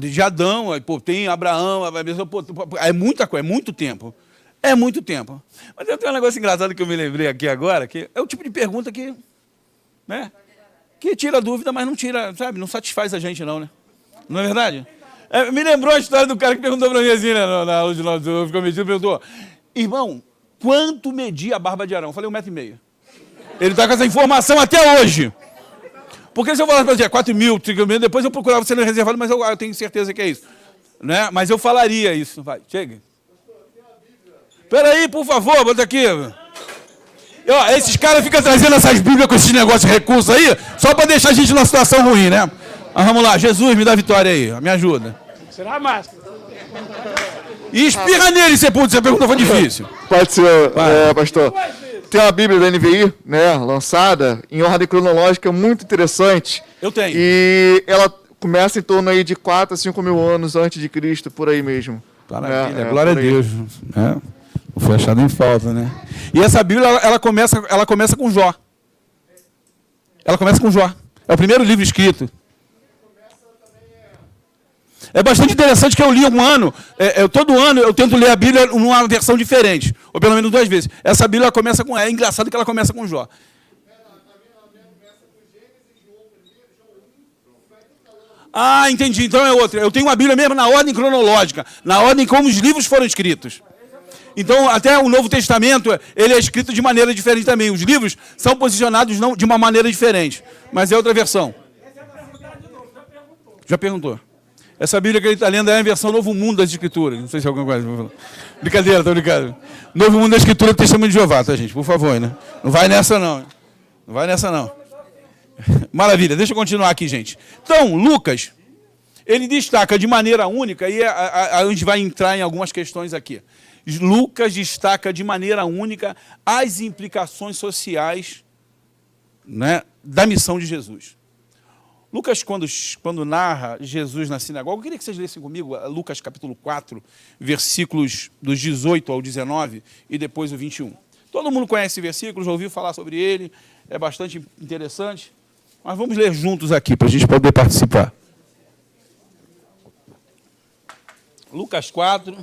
De Adão, pô, tem Abraão, pô, é muita coisa, é muito tempo. É muito tempo. Mas eu tenho um negócio engraçado que eu me lembrei aqui agora, que é o tipo de pergunta que, né, que tira dúvida, mas não tira, sabe, não satisfaz a gente não, né? Não é verdade? Me lembrou a história do cara que perguntou para mim assim, né, na aula de nós, ficou medindo, perguntou, irmão, quanto media a barba de Arão? Eu falei 1,5 metro. Ele está com essa informação até hoje. Porque se eu falasse para você, 4.000, 5.000, depois eu procurava você no reservado, mas eu tenho certeza que é isso. Né? Mas eu falaria isso. Vai, chega. Espera aí, por favor, bota aqui. Esses caras ficam trazendo essas bíblias com esses negócios de recursos aí, só para deixar a gente numa situação ruim, né? Mas vamos lá, Jesus, me dá vitória aí, me ajuda. Será a máscara? E espirra nele, Sepulcro, essa pergunta foi difícil. Pode ser, pastor. Tem uma Bíblia da NVI, né, lançada, em ordem cronológica, muito interessante. Eu tenho. E ela começa em torno aí de 4 a 5 mil anos antes de Cristo, por aí mesmo. Maravilha, glória a Deus. Não foi achado em falta, né? E essa Bíblia, ela começa com Jó. Ela começa com Jó. É o primeiro livro escrito. É bastante interessante que eu li um ano, todo ano eu tento ler a Bíblia numa versão diferente, ou pelo menos 2 vezes. Essa Bíblia começa com, é engraçado que ela começa com Jó. Ah, entendi, então é outra. Eu tenho uma Bíblia mesmo na ordem cronológica, na ordem como os livros foram escritos. Então, até o Novo Testamento, ele é escrito de maneira diferente também. Os livros são posicionados de uma maneira diferente, mas é outra versão. Já perguntou. Essa Bíblia que ele está lendo é a versão Novo Mundo das Escrituras. Não sei se alguma coisa. Brincadeira, estou brincando. Novo Mundo da Escritura do Testemunho de Jeová, tá, gente? Por favor, né? Não vai nessa, não. Não vai nessa, não. Maravilha, deixa eu continuar aqui, gente. Então, Lucas, ele destaca de maneira única, e a gente vai entrar em algumas questões aqui. Lucas destaca de maneira única as implicações sociais, né, da missão de Jesus. Lucas, quando narra Jesus na sinagoga, eu queria que vocês lessem comigo Lucas capítulo 4, versículos dos 18 ao 19 e depois o 21. Todo mundo conhece esse versículo, já ouviu falar sobre ele, é bastante interessante, mas vamos ler juntos aqui para a gente poder participar. Lucas 4,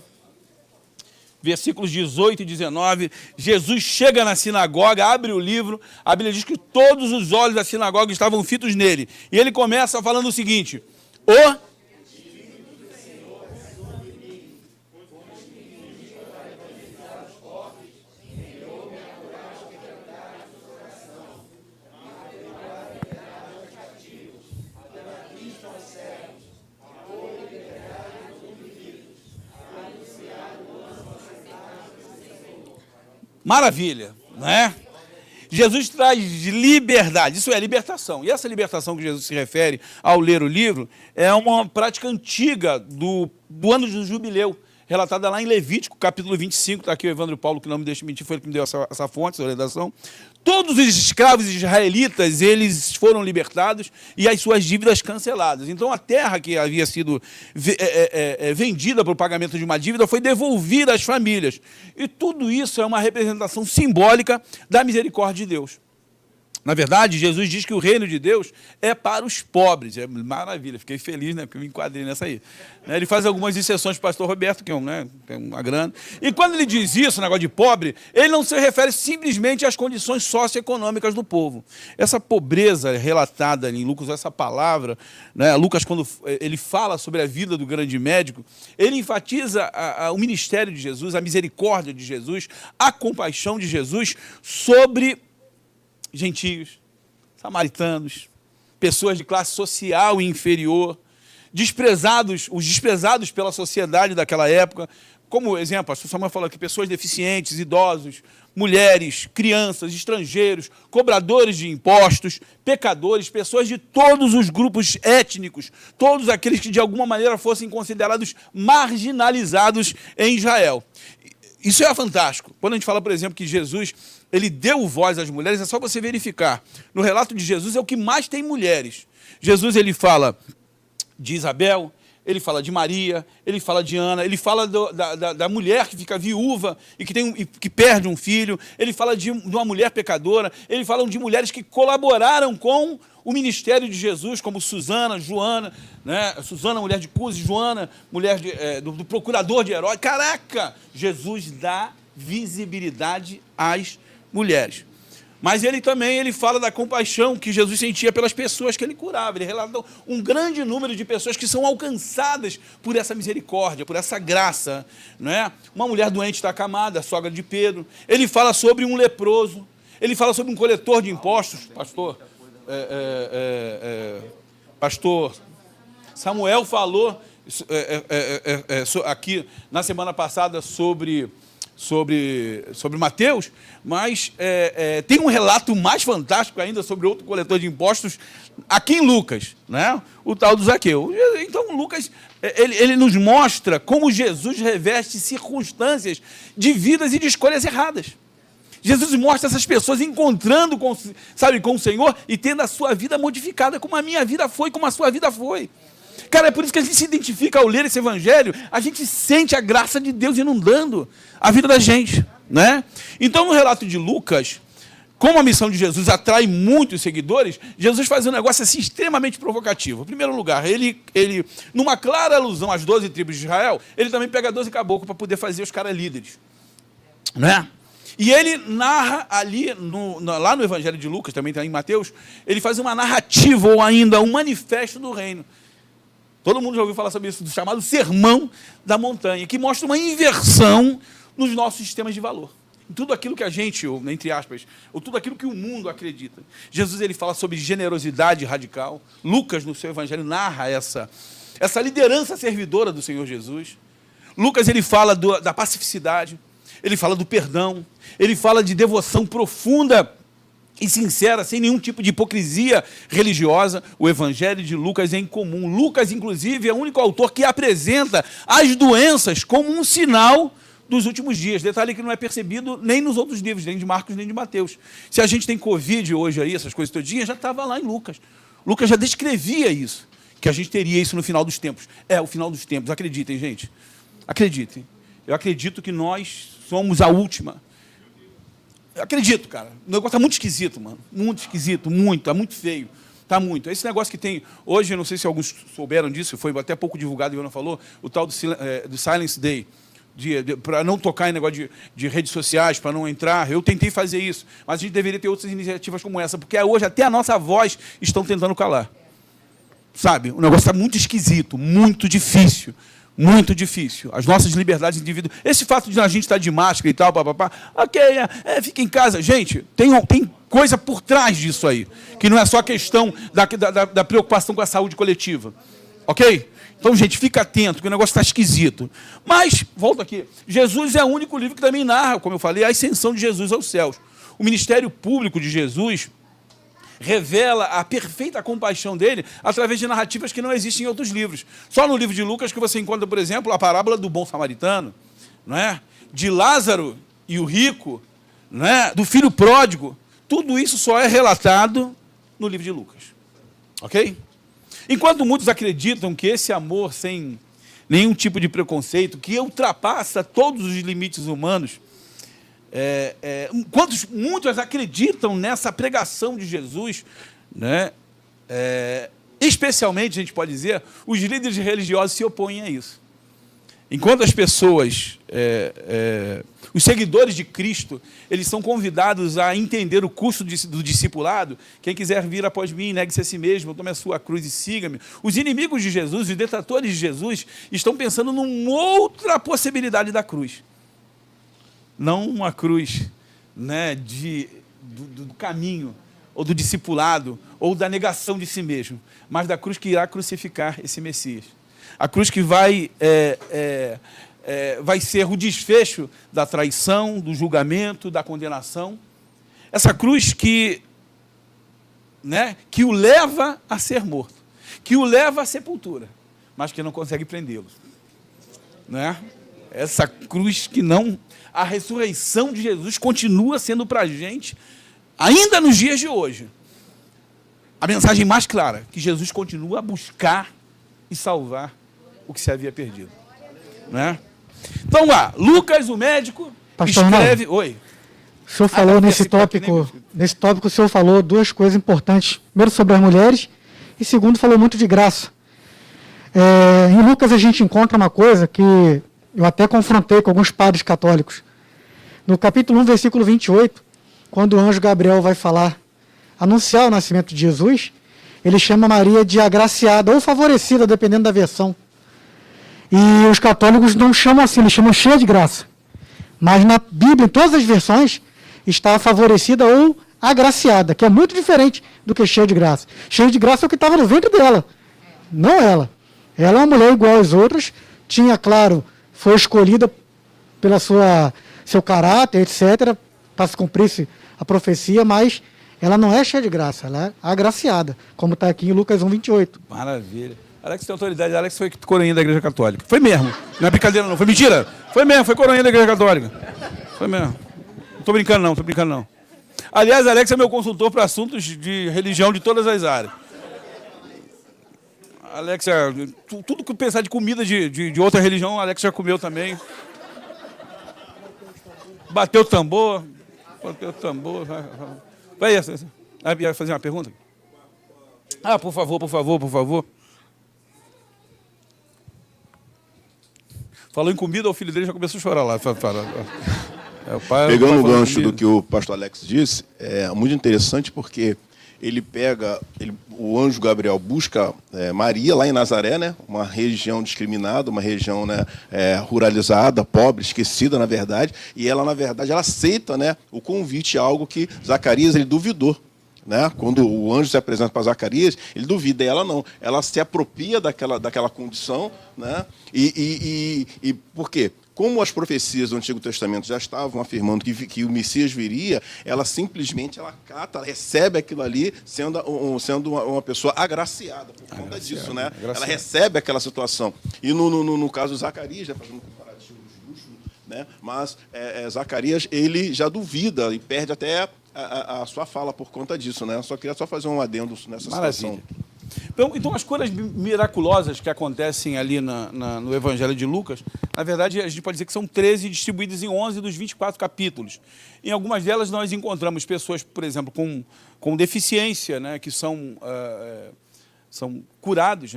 versículos 18 e 19, Jesus chega na sinagoga, abre o livro, a Bíblia diz que todos os olhos da sinagoga estavam fitos nele. E ele começa falando o seguinte, maravilha, né? Jesus traz liberdade, isso é libertação. E essa libertação que Jesus se refere ao ler o livro é uma prática antiga do ano do jubileu, relatada lá em Levítico, capítulo 25, está aqui o Evandro Paulo, que não me deixa mentir, foi ele que me deu essa fonte, essa redação. Todos os escravos israelitas, eles foram libertados e as suas dívidas canceladas. Então, a terra que havia sido vendida para o pagamento de uma dívida foi devolvida às famílias. E tudo isso é uma representação simbólica da misericórdia de Deus. Na verdade, Jesus diz que o reino de Deus é para os pobres. É maravilha, fiquei feliz, né, porque eu me enquadrei nessa aí. Ele faz algumas exceções para o pastor Roberto, que é uma grana. E quando ele diz isso, negócio de pobre, ele não se refere simplesmente às condições socioeconômicas do povo. Essa pobreza relatada em Lucas, essa palavra, né, Lucas, quando ele fala sobre a vida do grande médico, ele enfatiza o ministério de Jesus, a misericórdia de Jesus, a compaixão de Jesus sobre gentios, samaritanos, pessoas de classe social inferior, os desprezados pela sociedade daquela época, como exemplo, a Samuel falou aqui, pessoas deficientes, idosos, mulheres, crianças, estrangeiros, cobradores de impostos, pecadores, pessoas de todos os grupos étnicos, todos aqueles que de alguma maneira fossem considerados marginalizados em Israel. Isso é fantástico. Quando a gente fala, por exemplo, que Jesus ele deu voz às mulheres, é só você verificar. No relato de Jesus é o que mais tem mulheres. Jesus ele fala de Isabel, ele fala de Maria, ele fala de Ana, ele fala da mulher que fica viúva e que perde um filho, ele fala de uma mulher pecadora, ele fala de mulheres que colaboraram com o ministério de Jesus, como Susana, Joana, né? Susana, mulher de Cusi, Joana, mulher do procurador de Herodes. Caraca! Jesus dá visibilidade às mulheres. Mas ele também fala da compaixão que Jesus sentia pelas pessoas que ele curava. Ele relata um grande número de pessoas que são alcançadas por essa misericórdia, por essa graça. Não é? Uma mulher doente está acamada, a sogra de Pedro. Ele fala sobre um leproso. Ele fala sobre um coletor de impostos. Pastor Samuel falou aqui na semana passada sobre Mateus, mas tem um relato mais fantástico ainda sobre outro coletor de impostos aqui em Lucas, né? O tal do Zaqueu. Então, Lucas ele nos mostra como Jesus reveste circunstâncias de vidas e de escolhas erradas. Jesus mostra essas pessoas encontrando com o Senhor e tendo a sua vida modificada, como a minha vida foi, como a sua vida foi. Cara, é por isso que a gente se identifica ao ler esse evangelho, a gente sente a graça de Deus inundando a vida da gente, né? Então, no relato de Lucas, como a missão de Jesus atrai muitos seguidores, Jesus faz um negócio assim extremamente provocativo. Em primeiro lugar, ele numa clara alusão às 12 tribos de Israel, ele também pega 12 caboclos para poder fazer os caras líderes, né? E ele narra ali, lá no evangelho de Lucas, também está em Mateus, ele faz uma narrativa ou ainda um manifesto do reino. Todo mundo já ouviu falar sobre isso, do chamado Sermão da Montanha, que mostra uma inversão nos nossos sistemas de valor. Em tudo aquilo que a gente, ou, entre aspas, ou tudo aquilo que o mundo acredita. Jesus ele fala sobre generosidade radical. Lucas, no seu evangelho, narra essa liderança servidora do Senhor Jesus. Lucas ele fala da pacificidade, ele fala do perdão, ele fala de devoção profunda e sincera, sem nenhum tipo de hipocrisia religiosa. O evangelho de Lucas é incomum. Lucas, inclusive, é o único autor que apresenta as doenças como um sinal dos últimos dias. Detalhe que não é percebido nem nos outros livros, nem de Marcos, nem de Mateus. Se a gente tem Covid hoje aí, essas coisas todinhas, já estava lá em Lucas. Lucas já descrevia isso, que a gente teria isso no final dos tempos. É, o final dos tempos. Acreditem, gente. Acreditem. Eu acredito que nós somos a última. Eu acredito, cara. O negócio está muito esquisito, mano. Muito esquisito, muito. Está muito feio. Está muito. Esse negócio que tem... Hoje, eu não sei se alguns souberam disso, foi até pouco divulgado, e Ana falou, o tal do Silence Day, para não tocar em negócio de redes sociais, para não entrar. Eu tentei fazer isso, mas a gente deveria ter outras iniciativas como essa, porque hoje até a nossa voz estão tentando calar. Sabe? O negócio está muito esquisito, muito difícil. Muito difícil. As nossas liberdades individuais. Esse fato de a gente estar de máscara e tal, papapá, ok, fica em casa. Gente, tem coisa por trás disso aí, que não é só a questão da preocupação com a saúde coletiva. Ok? Então, gente, fica atento, que o negócio está esquisito. Mas, volta aqui, Jesus é o único livro que também narra, como eu falei, a ascensão de Jesus aos céus. O ministério público de Jesus revela a perfeita compaixão dele através de narrativas que não existem em outros livros. Só no livro de Lucas que você encontra, por exemplo, a parábola do bom samaritano, não é? De Lázaro e o rico, não é? Do filho pródigo. Tudo isso só é relatado no livro de Lucas. Ok? Enquanto muitos acreditam que esse amor sem nenhum tipo de preconceito, que ultrapassa todos os limites humanos, muitos acreditam nessa pregação de Jesus, né? Especialmente, a gente pode dizer, os líderes religiosos se opõem a isso. Enquanto as pessoas, os seguidores de Cristo, eles são convidados a entender o custo do discipulado. Quem quiser vir após mim, negue-se a si mesmo, tome a sua cruz e siga-me. Os inimigos de Jesus, os detratores de Jesus, estão pensando numa outra possibilidade da cruz. Não uma cruz, né, do caminho, ou do discipulado, ou da negação de si mesmo, mas da cruz que irá crucificar esse Messias. A cruz que vai vai ser o desfecho da traição, do julgamento, da condenação. Essa cruz que o leva a ser morto, que o leva à sepultura, mas que não consegue prendê-lo. Essa cruz que não... A ressurreição de Jesus continua sendo para a gente, ainda nos dias de hoje, a mensagem mais clara, que Jesus continua a buscar e salvar o que se havia perdido. Então, lá, Lucas, o médico, Pastor escreve... Ronaldo, Oi. o senhor falou nesse tópico, o senhor falou duas coisas importantes. Primeiro, sobre as mulheres, e segundo, falou muito de graça. Em Lucas a gente encontra uma coisa que eu até confrontei com alguns padres católicos. No capítulo 1, versículo 28, quando o anjo Gabriel vai falar, anunciar o nascimento de Jesus, ele chama Maria de agraciada ou favorecida, dependendo da versão. E os católicos não chamam assim, eles chamam cheia de graça. Mas na Bíblia, em todas as versões, está favorecida ou agraciada, que é muito diferente do que cheia de graça. Cheia de graça é o que estava no ventre dela, não ela. Ela é uma mulher igual às outras, tinha, claro, foi escolhida pela seu caráter, etc., para se cumprisse a profecia, mas ela não é cheia de graça, ela é agraciada, como está aqui em Lucas 1, 28. Maravilha. Alex tem autoridade, Alex foi coroinha da Igreja Católica. Foi mesmo, não é brincadeira não, foi mentira. Foi mesmo, foi coroinha da Igreja Católica. Foi mesmo. Não estou brincando não, Aliás, Alex é meu consultor para assuntos de religião de todas as áreas. Alex, tudo que pensar de comida de outra religião, Alex já comeu também. Bateu o tambor. Vai fazer uma pergunta? Por favor. Falou em comida, o filho dele já começou a chorar lá. Pegando o gancho do que o pastor Alex disse, é muito interessante porque o anjo Gabriel busca Maria lá em Nazaré, né? Uma região discriminada, uma região, né, ruralizada, pobre, esquecida, na verdade, e ela, na verdade, ela aceita, né, o convite a algo que Zacarias ele duvidou. Quando o anjo se apresenta para Zacarias, ele duvida, e ela não. Ela se apropria daquela condição. E por quê? Como as profecias do Antigo Testamento já estavam afirmando que o Messias viria, ela simplesmente cata, ela recebe aquilo ali, sendo uma pessoa agraciada por conta disso. Ela recebe aquela situação. E no caso de Zacarias, fazendo um comparativo justo, mas Zacarias ele já duvida e perde até a sua fala por conta disso. Só queria fazer um adendo nessa situação. Então, as curas miraculosas que acontecem ali no Evangelho de Lucas, na verdade, a gente pode dizer que são 13 distribuídas em 11 dos 24 capítulos. Em algumas delas, nós encontramos pessoas, por exemplo, com deficiência, que são curados,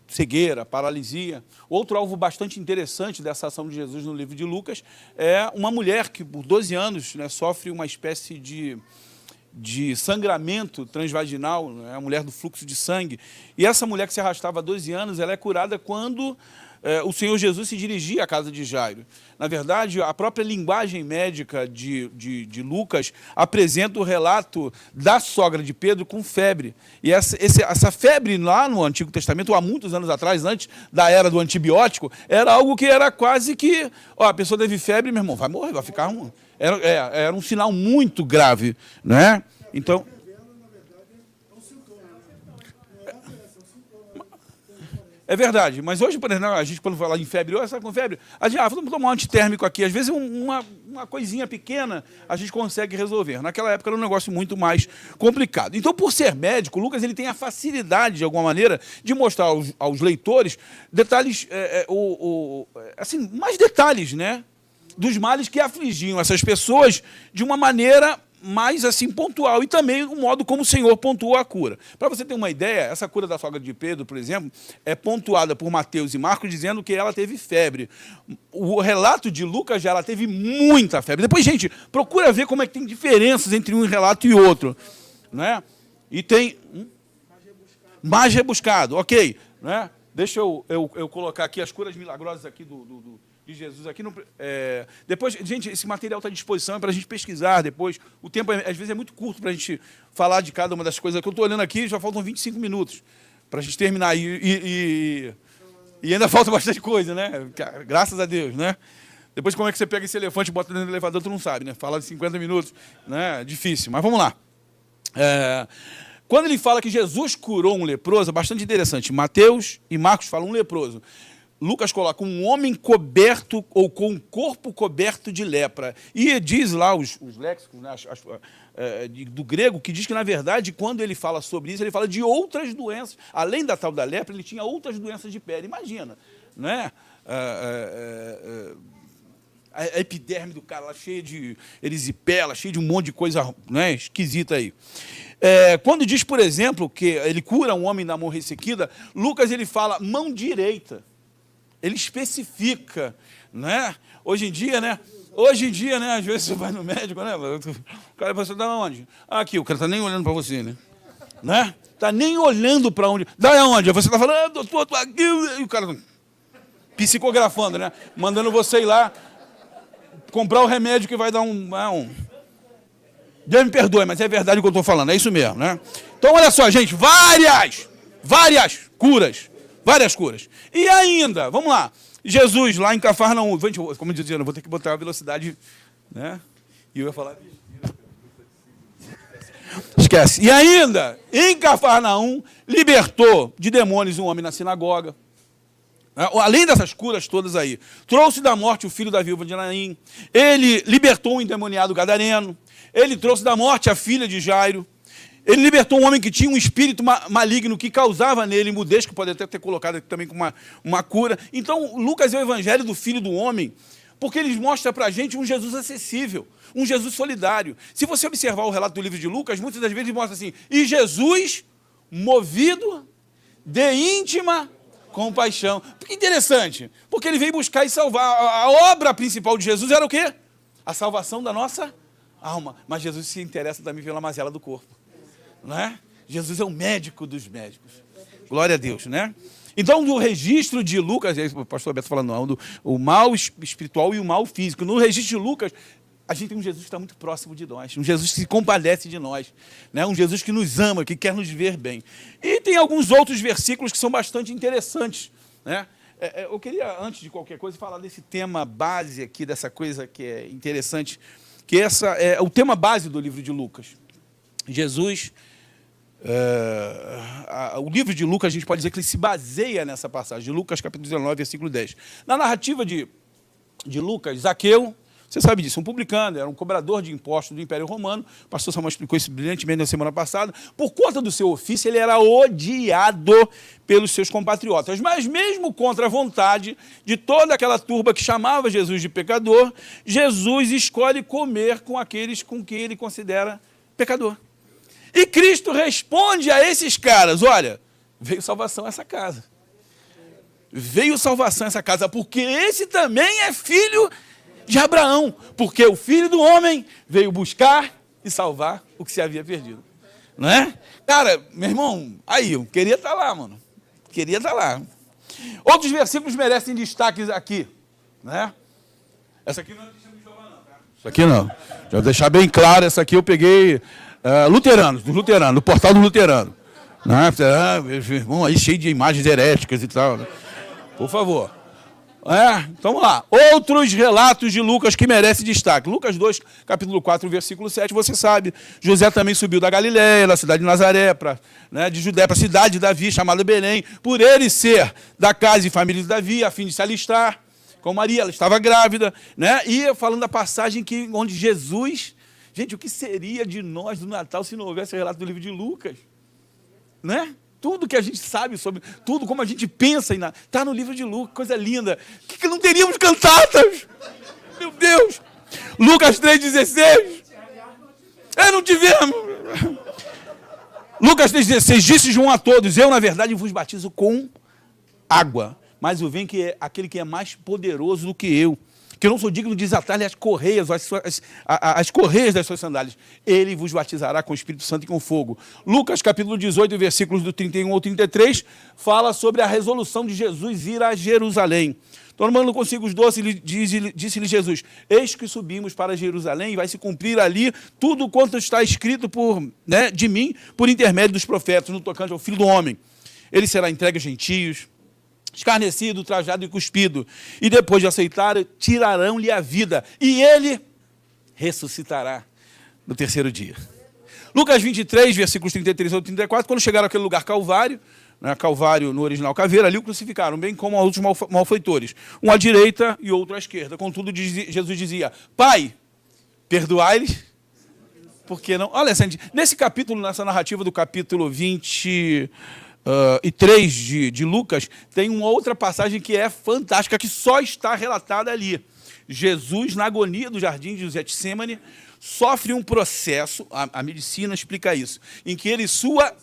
cegueira, paralisia. Outro alvo bastante interessante dessa ação de Jesus no livro de Lucas é uma mulher que, por 12 anos, sofre uma espécie de sangramento transvaginal, a mulher do fluxo de sangue. E essa mulher que se arrastava há 12 anos, ela é curada quando o Senhor Jesus se dirigia à casa de Jairo. Na verdade, a própria linguagem médica de Lucas apresenta o relato da sogra de Pedro com febre. E essa febre lá no Antigo Testamento, há muitos anos atrás, antes da era do antibiótico, era algo que era quase que... a pessoa teve febre, meu irmão, vai morrer, vai ficar... Era um sinal muito grave, Então... É verdade, mas hoje, por exemplo, a gente, quando fala em febre, você está com febre, a gente, vamos tomar um antitérmico aqui. Às vezes, uma coisinha pequena a gente consegue resolver. Naquela época era um negócio muito mais complicado. Então, por ser médico, Lucas ele tem a facilidade, de alguma maneira, de mostrar aos leitores detalhes, assim, mais detalhes, dos males que afligiam essas pessoas de uma maneira mais assim pontual, e também o modo como o Senhor pontuou a cura. Para você ter uma ideia, essa cura da sogra de Pedro, por exemplo, é pontuada por Mateus e Marcos dizendo que ela teve febre. O relato de Lucas já ela teve muita febre. Depois, gente, procura ver como é que tem diferenças entre um relato e outro, E tem mais rebuscado, ok, Deixa eu colocar aqui as curas milagrosas aqui de Jesus aqui. Depois, gente, esse material está à disposição para a gente pesquisar depois. O tempo, às vezes, é muito curto para a gente falar de cada uma das coisas que eu estou olhando aqui, já faltam 25 minutos para a gente terminar. E ainda falta bastante coisa, né? Graças a Deus, né? Depois, como é que você pega esse elefante e bota dentro do elevador, tu não sabe, né? Fala de 50 minutos, né? Difícil, mas vamos lá. Quando ele fala que Jesus curou um leproso, é bastante interessante. Mateus e Marcos falam um leproso. Lucas coloca um homem coberto ou com um corpo coberto de lepra. E diz lá os léxicos, né, do grego, que diz que, na verdade, quando ele fala sobre isso, ele fala de outras doenças. Além da tal da lepra, ele tinha outras doenças de pele. Imagina, né? A epiderme do cara lá cheia de erisipela, cheia de um monte de coisa, né, esquisita aí. Quando diz, por exemplo, que ele cura um homem da mão ressequida, Lucas ele fala mão direita. Ele especifica, né? Hoje em dia, né? Às vezes você vai no médico, né? O cara você dá onde? Aqui, o cara tá nem olhando para você, né? Tá nem olhando para onde. Dá onde? Você tá falando, doutor, tô aqui, e o cara psicografando, né? Mandando você ir lá comprar o remédio que vai dar Deus me perdoe, mas é verdade o que eu estou falando, é isso mesmo, né? Então, olha só, gente, várias curas. Várias curas. E ainda, vamos lá, Jesus lá em Cafarnaum, como eu dizia, eu vou ter que botar a velocidade, né? E eu ia falar... Esquece. E ainda, em Cafarnaum, libertou de demônios um homem na sinagoga. Além dessas curas todas aí, trouxe da morte o filho da viúva de Naim, ele libertou um endemoniado gadareno, ele trouxe da morte a filha de Jairo, ele libertou um homem que tinha um espírito maligno que causava nele mudez, que pode até ter colocado aqui também com uma cura. Então, Lucas é o evangelho do filho do homem, porque ele mostra para a gente um Jesus acessível, um Jesus solidário. Se você observar o relato do livro de Lucas, muitas das vezes ele mostra assim, e Jesus, movido de íntima compaixão. Que interessante, porque ele veio buscar e salvar. A obra principal de Jesus era o quê? A salvação da nossa alma. Mas Jesus se interessa também pela mazela do corpo. Não é? Jesus é o médico dos médicos. Glória a Deus, né? Então, no registro de Lucas, o pastor Beto falando, o mal espiritual e o mal físico. No registro de Lucas, a gente tem um Jesus que está muito próximo de nós, um Jesus que se compadece de nós, né? Um Jesus que nos ama, que quer nos ver bem. E tem alguns outros versículos que são bastante interessantes, né? Eu queria, antes de qualquer coisa, falar desse tema base aqui, dessa coisa que é interessante, que essa é o tema base do livro de Lucas. Jesus... o livro de Lucas, a gente pode dizer que ele se baseia nessa passagem, de Lucas capítulo 19, versículo 10. Na narrativa de Lucas, Zaqueu, você sabe disso, um publicano, era um cobrador de impostos do Império Romano, o pastor Samuel explicou isso brilhantemente na semana passada, por conta do seu ofício, ele era odiado pelos seus compatriotas, mas mesmo contra a vontade de toda aquela turba que chamava Jesus de pecador, Jesus escolhe comer com aqueles com quem ele considera pecador. E Cristo responde a esses caras, olha, veio salvação a essa casa. Veio salvação a essa casa, porque esse também é filho de Abraão. Porque o filho do homem veio buscar e salvar o que se havia perdido. Não é? Cara, meu irmão, aí, eu queria estar lá, mano. Queria estar lá. Outros versículos merecem destaques aqui. Né? Essa aqui não é a questão de Jeová, não, tá? Isso aqui não. Já vou deixar bem claro, essa aqui eu peguei... luteranos, do portal do luterano. Né? Irmão, aí cheio de imagens heréticas e tal. Né? Por favor. Então vamos lá. Outros relatos de Lucas que merecem destaque. Lucas 2, capítulo 4, versículo 7, você sabe. José também subiu da Galileia, da cidade de Nazaré, de Judéia, para a cidade de Davi, chamada Belém, por ele ser da casa e família de Davi, a fim de se alistar com Maria, ela estava grávida, né? E falando da passagem onde Jesus... Gente, o que seria de nós do Natal se não houvesse o relato do livro de Lucas? Né? Tudo que a gente sabe sobre, tudo como a gente pensa, está no livro de Lucas, coisa linda. Que não teríamos cantatas? Meu Deus! Lucas 3,16. Não tivemos. Lucas 3,16, disse João a todos, eu, na verdade, vos batizo com água, mas eu venho que é aquele que é mais poderoso do que eu, que eu não sou digno de desatar-lhe as correias, as correias das suas sandálias. Ele vos batizará com o Espírito Santo e com fogo. Lucas, capítulo 18, versículos do 31 ao 33, fala sobre a resolução de Jesus ir a Jerusalém. Tomando consigo os doces, disse-lhe Jesus, eis que subimos para Jerusalém e vai se cumprir ali tudo quanto está escrito de mim, por intermédio dos profetas, no tocante ao Filho do Homem. Ele será entregue aos gentios, escarnecido, trajado e cuspido. E depois de aceitar, tirarão-lhe a vida. E ele ressuscitará no terceiro dia. Lucas 23, versículos 33 ao 34, quando chegaram àquele lugar Calvário, né, Calvário no original caveira, ali o crucificaram, bem como a outros malfeitores, um à direita e outro à esquerda. Contudo, Jesus dizia: Pai, perdoai-lhes, porque não... Olha, nesse capítulo, nessa narrativa do capítulo 23 de Lucas, tem uma outra passagem que é fantástica, que só está relatada ali. Jesus, na agonia do jardim de Getsêmani, sofre um processo, a medicina explica isso, em que ele sua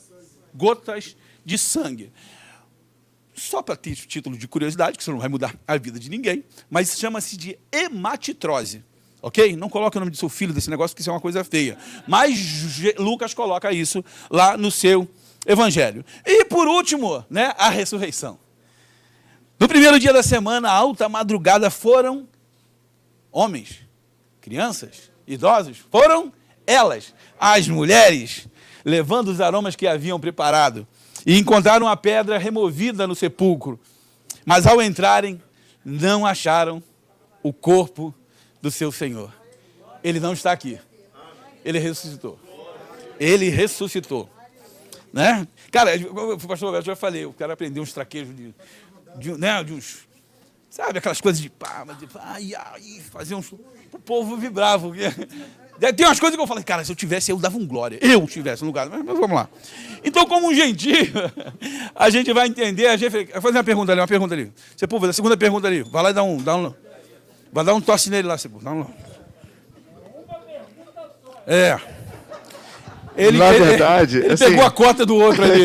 gotas de sangue. Só para ter título de curiosidade, que isso não vai mudar a vida de ninguém, mas chama-se de hematitrose. Ok? Não coloque o nome do seu filho desse negócio, porque isso é uma coisa feia. Mas Lucas coloca isso lá no seu evangelho. E, por último, né, a ressurreição. No primeiro dia da semana, alta madrugada, foram homens, crianças, idosos, foram elas, as mulheres, levando os aromas que haviam preparado, e encontraram a pedra removida no sepulcro. Mas, ao entrarem, não acharam o corpo do seu Senhor. Ele não está aqui. Ele ressuscitou. Ele ressuscitou. Né? Cara, pastor Roberto, eu já falei, eu quero aprender uns traquejos de uns... Sabe, aquelas coisas de pá, fazer uns... O povo vibrava. Tem umas coisas que eu falei, cara, se eu tivesse, eu dava um glória. Eu tivesse no lugar, mas vamos lá. Então, como um gentio, a gente vai entender, vou fazer uma pergunta ali. Você pode fazer a segunda pergunta ali. Vai lá e vai dar um tosse nele lá, Sepulveda. Ele assim, pegou a cota do outro ali.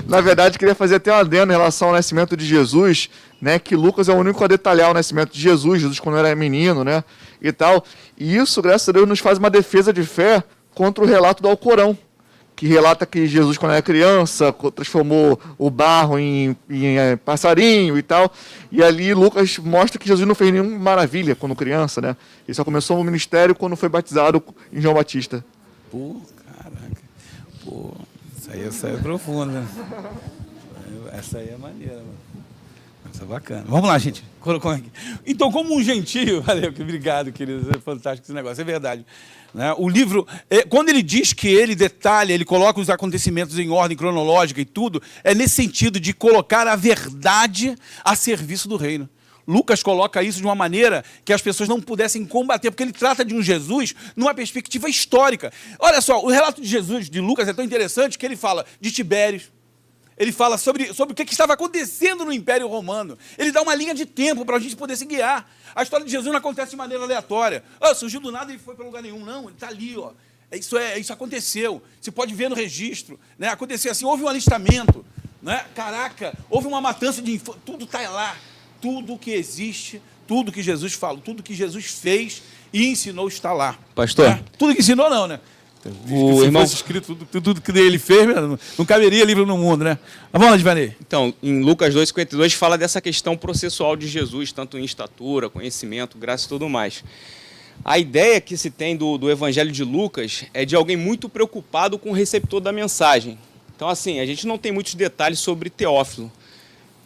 Na verdade, queria fazer até um adendo em relação ao nascimento de Jesus, né, que Lucas é o único a detalhar o nascimento de Jesus quando era menino, né, e tal. E isso, graças a Deus, nos faz uma defesa de fé contra o relato do Alcorão, que relata que Jesus, quando era criança, transformou o barro em passarinho e tal. E ali Lucas mostra que Jesus não fez nenhuma maravilha quando criança, né? Ele só começou o ministério quando foi batizado em João Batista. Pô, caraca. Pô, essa é profunda. Essa aí é maneira, mano. Essa é bacana. Vamos lá, gente. Então, como um gentio... Valeu, obrigado, querido. É fantástico esse negócio, é verdade. Né? O livro, quando ele diz que ele detalha, ele coloca os acontecimentos em ordem cronológica e tudo, é nesse sentido de colocar a verdade a serviço do reino. Lucas coloca isso de uma maneira que as pessoas não pudessem combater, porque ele trata de um Jesus numa perspectiva histórica. Olha só, o relato de Jesus, de Lucas, é tão interessante que ele fala de Tibério, ele fala sobre o que estava acontecendo no Império Romano. Ele dá uma linha de tempo para a gente poder se guiar. A história de Jesus não acontece de maneira aleatória. Surgiu do nada e foi para lugar nenhum. Não, ele está ali. Ó. Isso aconteceu. Você pode ver no registro. Né? Aconteceu assim, houve um alistamento. Né? Caraca, houve uma matança de... Tudo está lá. Tudo que existe, tudo que Jesus falou, tudo que Jesus fez e ensinou está lá. Pastor? Né? Tudo que ensinou não, né? O Se irmão... fosse escrito tudo que ele fez, não caberia livro no mundo, né? Mas vamos lá, Divanei. Então, em Lucas 2,52 fala dessa questão processual de Jesus, tanto em estatura, conhecimento, graça e tudo mais. A ideia que se tem do Evangelho de Lucas é de alguém muito preocupado com o receptor da mensagem. Então, assim, a gente não tem muitos detalhes sobre Teófilo,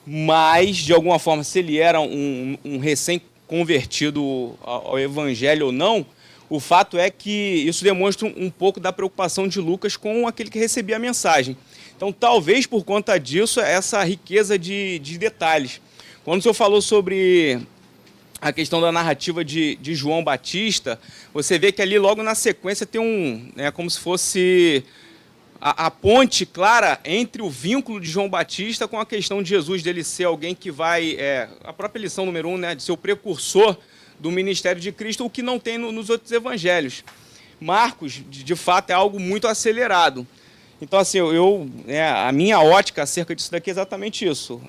mas, de alguma forma, se ele era um recém-convertido ao Evangelho ou não, o fato é que isso demonstra um pouco da preocupação de Lucas com aquele que recebia a mensagem. Então, talvez por conta disso, essa riqueza de detalhes. Quando o senhor falou sobre a questão da narrativa de João Batista, você vê que ali logo na sequência tem como se fosse a ponte clara entre o vínculo de João Batista com a questão de Jesus, dele ser alguém que vai, a própria lição número 1, né, de ser o precursor do ministério de Cristo, o que não tem nos outros evangelhos. Marcos, de fato, é algo muito acelerado. Então, assim, a minha ótica acerca disso daqui é exatamente isso.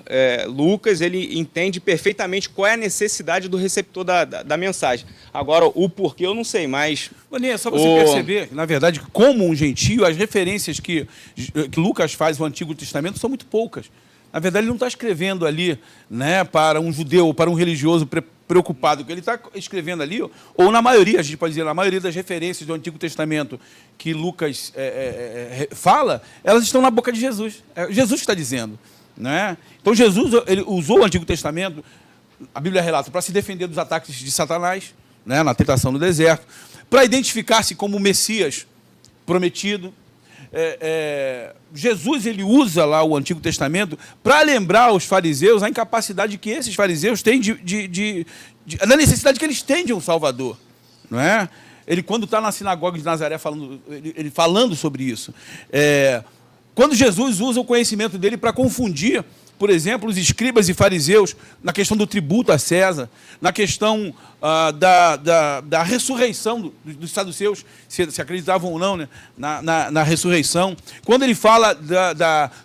Lucas, ele entende perfeitamente qual é a necessidade do receptor da mensagem. Agora, o porquê eu não sei, mas... Boninha, só você perceber, na verdade, como um gentio, as referências que Lucas faz no Antigo Testamento são muito poucas. Na verdade, ele não está escrevendo ali, né, para um judeu, para um religioso preocupado. O que ele está escrevendo ali, ou na maioria, a gente pode dizer, na maioria das referências do Antigo Testamento que Lucas fala, elas estão na boca de Jesus. É Jesus que está dizendo. Né? Então Jesus ele usou o Antigo Testamento, a Bíblia relata, para se defender dos ataques de Satanás, né, na tentação no deserto, para identificar-se como o Messias prometido. Jesus ele usa lá o Antigo Testamento para lembrar aos fariseus a incapacidade que esses fariseus têm da necessidade que eles têm de um Salvador. Não é? Ele, quando está na sinagoga de Nazaré ele falando sobre isso, quando Jesus usa o conhecimento dele para confundir, por exemplo, os escribas e fariseus na questão do tributo a César, na questão da ressurreição dos saduceus, se acreditavam ou não, né, na ressurreição, quando ele fala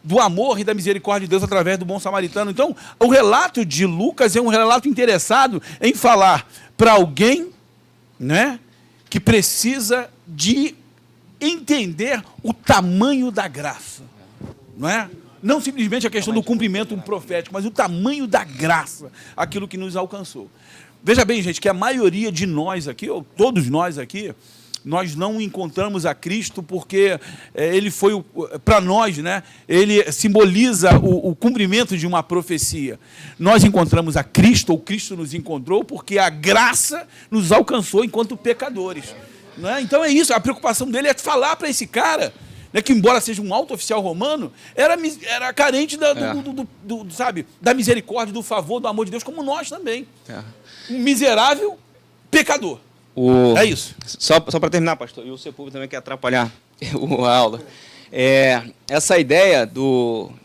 do amor e da misericórdia de Deus através do bom samaritano. Então, o relato de Lucas é um relato interessado em falar para alguém, né, que precisa de entender o tamanho da graça, não é? Não simplesmente a questão do cumprimento profético, mas o tamanho da graça, aquilo que nos alcançou. Veja bem, gente, que a maioria de nós aqui, ou todos nós aqui, nós não encontramos a Cristo porque ele foi, para nós, né, ele simboliza o cumprimento de uma profecia. Nós encontramos a Cristo, ou Cristo nos encontrou, porque a graça nos alcançou enquanto pecadores. Né? Então é isso, a preocupação dele é falar para esse cara, né, que embora seja um alto oficial romano, era carente sabe, da misericórdia, do favor, do amor de Deus, como nós também. Um miserável pecador. É isso. Só para terminar, pastor, e o Sepúlveda também quer atrapalhar a aula. Essa ideia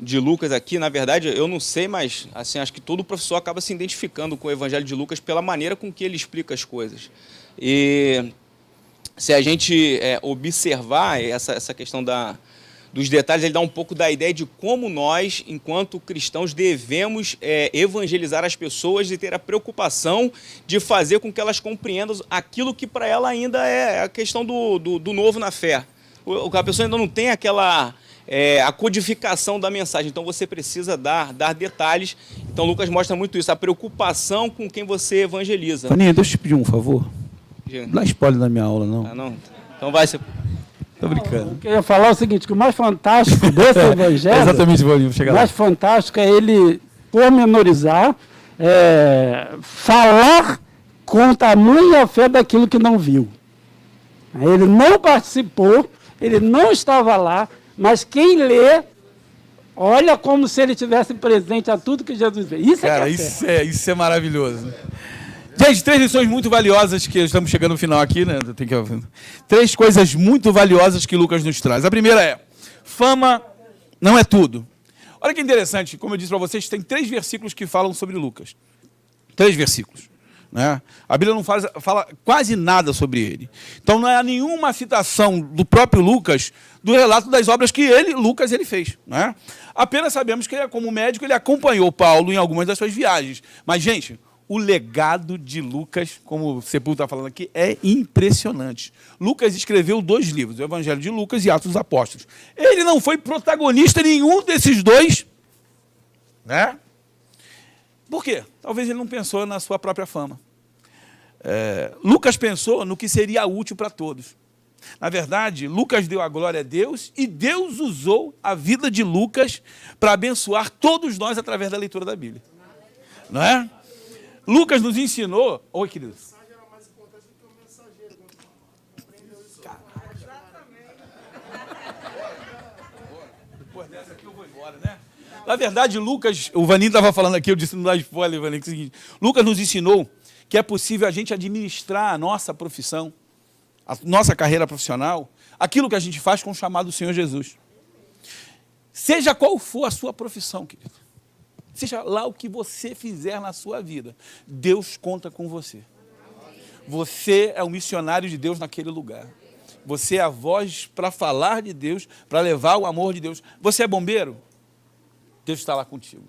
de Lucas aqui, na verdade, eu não sei, mas assim, acho que todo professor acaba se identificando com o Evangelho de Lucas pela maneira com que ele explica as coisas. E se a gente observar essa questão dos detalhes, ele dá um pouco da ideia de como nós, enquanto cristãos, devemos evangelizar as pessoas e ter a preocupação de fazer com que elas compreendam aquilo que para ela ainda é a questão do novo na fé. A pessoa ainda não tem aquela a codificação da mensagem, então você precisa dar detalhes. Então Lucas mostra muito isso, a preocupação com quem você evangeliza. Faninha, deixa eu te pedir um favor. Não dá spoiler na minha aula, não. Ah, não? Então vai ser. Tô brincando. Eu queria falar o seguinte, que o mais fantástico desse evangelho, Exatamente, vou chegar o lá. mais fantástico é ele pormenorizar, falar com tamanha fé daquilo que não viu. Ele não participou, ele não estava lá, mas quem lê, olha como se ele tivesse presente a tudo que Jesus fez. Isso Cara, é que é fé. isso é maravilhoso. Gente, 3 lições muito valiosas, que estamos chegando no final aqui, né? 3 coisas muito valiosas que Lucas nos traz. A primeira é, fama não é tudo. Olha que interessante, como eu disse para vocês, tem 3 versículos que falam sobre Lucas. 3 versículos. Né? A Bíblia não fala quase nada sobre ele. Então não há nenhuma citação do próprio Lucas do relato das obras que Lucas fez. Né? Apenas sabemos que, como médico, ele acompanhou Paulo em algumas das suas viagens. Mas, gente, o legado de Lucas, como o Sepúlveda está falando aqui, é impressionante. Lucas escreveu 2 livros, o Evangelho de Lucas e Atos dos Apóstolos. Ele não foi protagonista nenhum desses 2, né? Por quê? Talvez ele não pensou na sua própria fama. Lucas pensou no que seria útil para todos. Na verdade, Lucas deu a glória a Deus e Deus usou a vida de Lucas para abençoar todos nós através da leitura da Bíblia. Não é? Lucas nos ensinou... Oi, querido. Depois dessa aqui eu vou embora, né? Na verdade, Lucas... O Vaninho estava falando aqui, eu disse não dá spoiler, Vaninho, que é o seguinte. Lucas nos ensinou que é possível a gente administrar a nossa profissão, a nossa carreira profissional, aquilo que a gente faz com o chamado do Senhor Jesus. Seja qual for a sua profissão, querido. Seja lá o que você fizer na sua vida, Deus conta com você. Você é o missionário de Deus naquele lugar. Você é a voz para falar de Deus, para levar o amor de Deus. Você é bombeiro? Deus está lá contigo.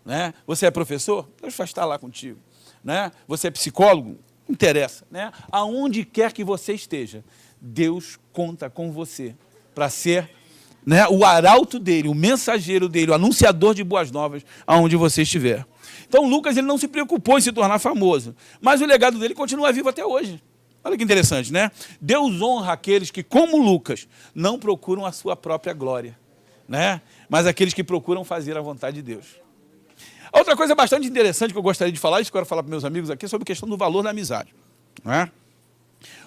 Né? Você é professor? Deus vai estar lá contigo. Né? Você é psicólogo? Não interessa. Né? Aonde quer que você esteja, Deus conta com você para ser, né, o arauto dele, o mensageiro dele, o anunciador de boas novas, aonde você estiver. Então, Lucas ele não se preocupou em se tornar famoso, mas o legado dele continua vivo até hoje. Olha que interessante, né? Deus honra aqueles que, como Lucas, não procuram a sua própria glória. Né? mas aqueles que procuram fazer a vontade de Deus. A outra coisa bastante interessante que eu gostaria de falar, isso que eu quero falar para meus amigos aqui, é sobre a questão do valor da amizade. Não é?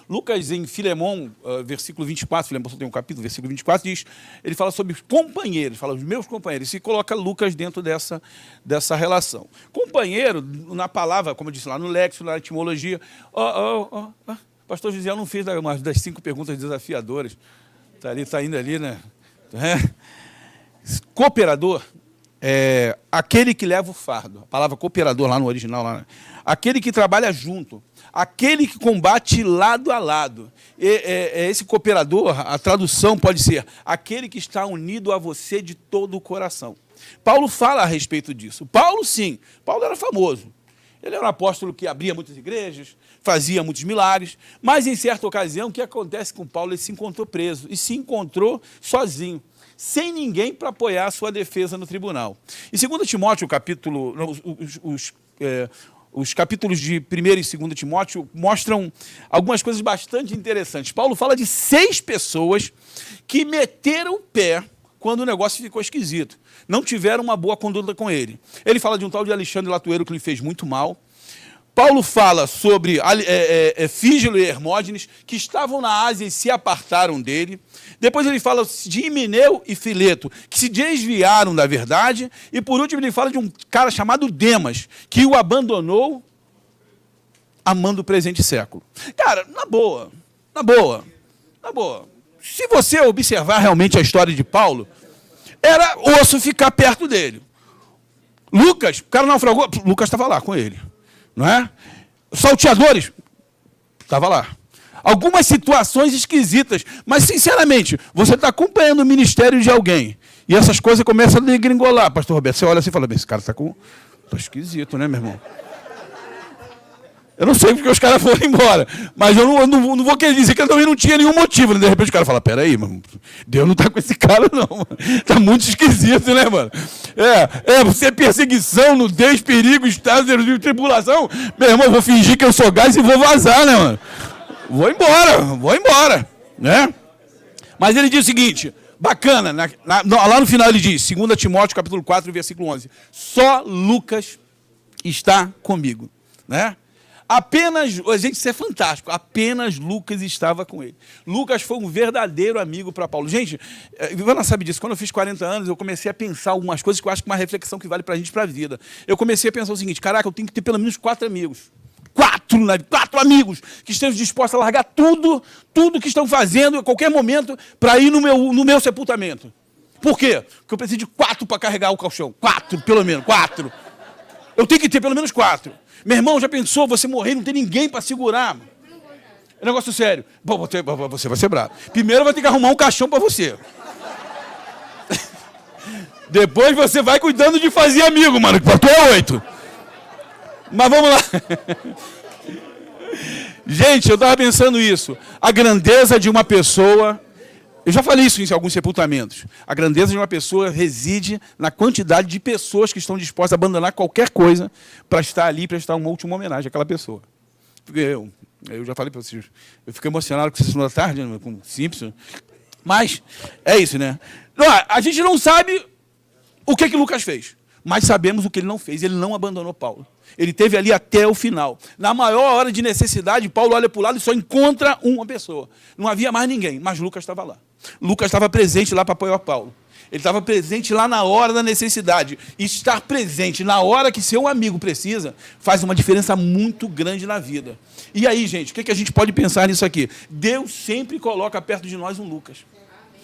Lucas, em Filemão, versículo 24, Filemão tem um capítulo, versículo 24, diz, ele fala sobre os companheiros, fala os meus companheiros, e coloca Lucas dentro dessa relação. Companheiro, na palavra, como eu disse lá no léxico, na etimologia, pastor José não fez uma das 5 perguntas desafiadoras, está indo ali, né? Cooperador é aquele que leva o fardo, a palavra cooperador lá no original, lá, aquele que trabalha junto, aquele que combate lado a lado. Esse cooperador, a tradução pode ser aquele que está unido a você de todo o coração. Paulo fala a respeito disso. Paulo, sim, Paulo era famoso. Ele era um apóstolo que abria muitas igrejas, fazia muitos milagres, mas em certa ocasião, o que acontece com Paulo? Ele se encontrou preso e se encontrou sozinho, sem ninguém para apoiar a sua defesa no tribunal. Em 2 Timóteo, os capítulos de 1 e 2 Timóteo mostram algumas coisas bastante interessantes. Paulo fala de 6 pessoas que meteram o pé quando o negócio ficou esquisito. Não tiveram uma boa conduta com ele. Ele fala de um tal de Alexandre Latueiro que lhe fez muito mal. Paulo fala sobre Fígelo e Hermógenes, que estavam na Ásia e se apartaram dele. Depois ele fala de Himeneu e Fileto, que se desviaram da verdade. E por último ele fala de um cara chamado Demas, que o abandonou amando o presente século. Cara, na boa. Se você observar realmente a história de Paulo, era osso ficar perto dele. Lucas, o cara naufragou, Lucas estava lá com ele. Não é? Salteadores, estava lá. Algumas situações esquisitas, mas, sinceramente, você está acompanhando o ministério de alguém e essas coisas começam a degringolar. Pastor Roberto, você olha assim e fala, esse cara está esquisito, né, meu irmão? Eu não sei porque os caras foram embora, mas eu não vou querer dizer que ele também não tinha nenhum motivo. Né? De repente o cara fala, peraí, mano, Deus não está com esse cara, não. Está muito esquisito, né, mano? Você é perseguição, nudez, perigo, estado de tribulação. Meu irmão, eu vou fingir que eu sou gás e vou vazar, né, mano? Vou embora, né? Mas ele diz o seguinte, bacana, lá no final ele diz, 2 Timóteo, capítulo 4, versículo 11, só Lucas está comigo, né? Apenas, gente, isso é fantástico, apenas Lucas estava com ele. Lucas foi um verdadeiro amigo para Paulo. Gente, Ivana sabe disso, quando eu fiz 40 anos, eu comecei a pensar algumas coisas que eu acho que é uma reflexão que vale para a gente, para a vida. Eu comecei a pensar o seguinte, caraca, eu tenho que ter pelo menos 4 amigos. 4 amigos que estejam dispostos a largar tudo que estão fazendo a qualquer momento para ir no meu sepultamento. Por quê? Porque eu preciso de 4 para carregar o caixão. 4, pelo menos, 4. Eu tenho que ter pelo menos 4. Meu irmão, já pensou você morrer e não tem ninguém para segurar? É um negócio sério. Bom, você vai ser bravo. Primeiro vai ter que arrumar um caixão para você. Depois você vai cuidando de fazer amigo, mano, que para tu é 8. Mas vamos lá. Gente, eu estava pensando isso. A grandeza de uma pessoa... Eu já falei isso em alguns sepultamentos. A grandeza de uma pessoa reside na quantidade de pessoas que estão dispostas a abandonar qualquer coisa para estar ali, para prestar uma última homenagem àquela pessoa. Porque eu já falei para vocês, eu fico emocionado com Sessão da Tarde, né, com Simpson. Mas é isso, né? Não, a gente não sabe o que Lucas fez, mas sabemos o que ele não fez. Ele não abandonou Paulo. Ele esteve ali até o final. Na maior hora de necessidade, Paulo olha para o lado e só encontra uma pessoa. Não havia mais ninguém, mas Lucas estava lá. Lucas estava presente lá para apoiar Paulo. Ele estava presente lá na hora da necessidade. E estar presente na hora que seu amigo precisa faz uma diferença muito grande na vida. E aí, gente, o que a gente pode pensar nisso aqui? Deus sempre coloca perto de nós um Lucas.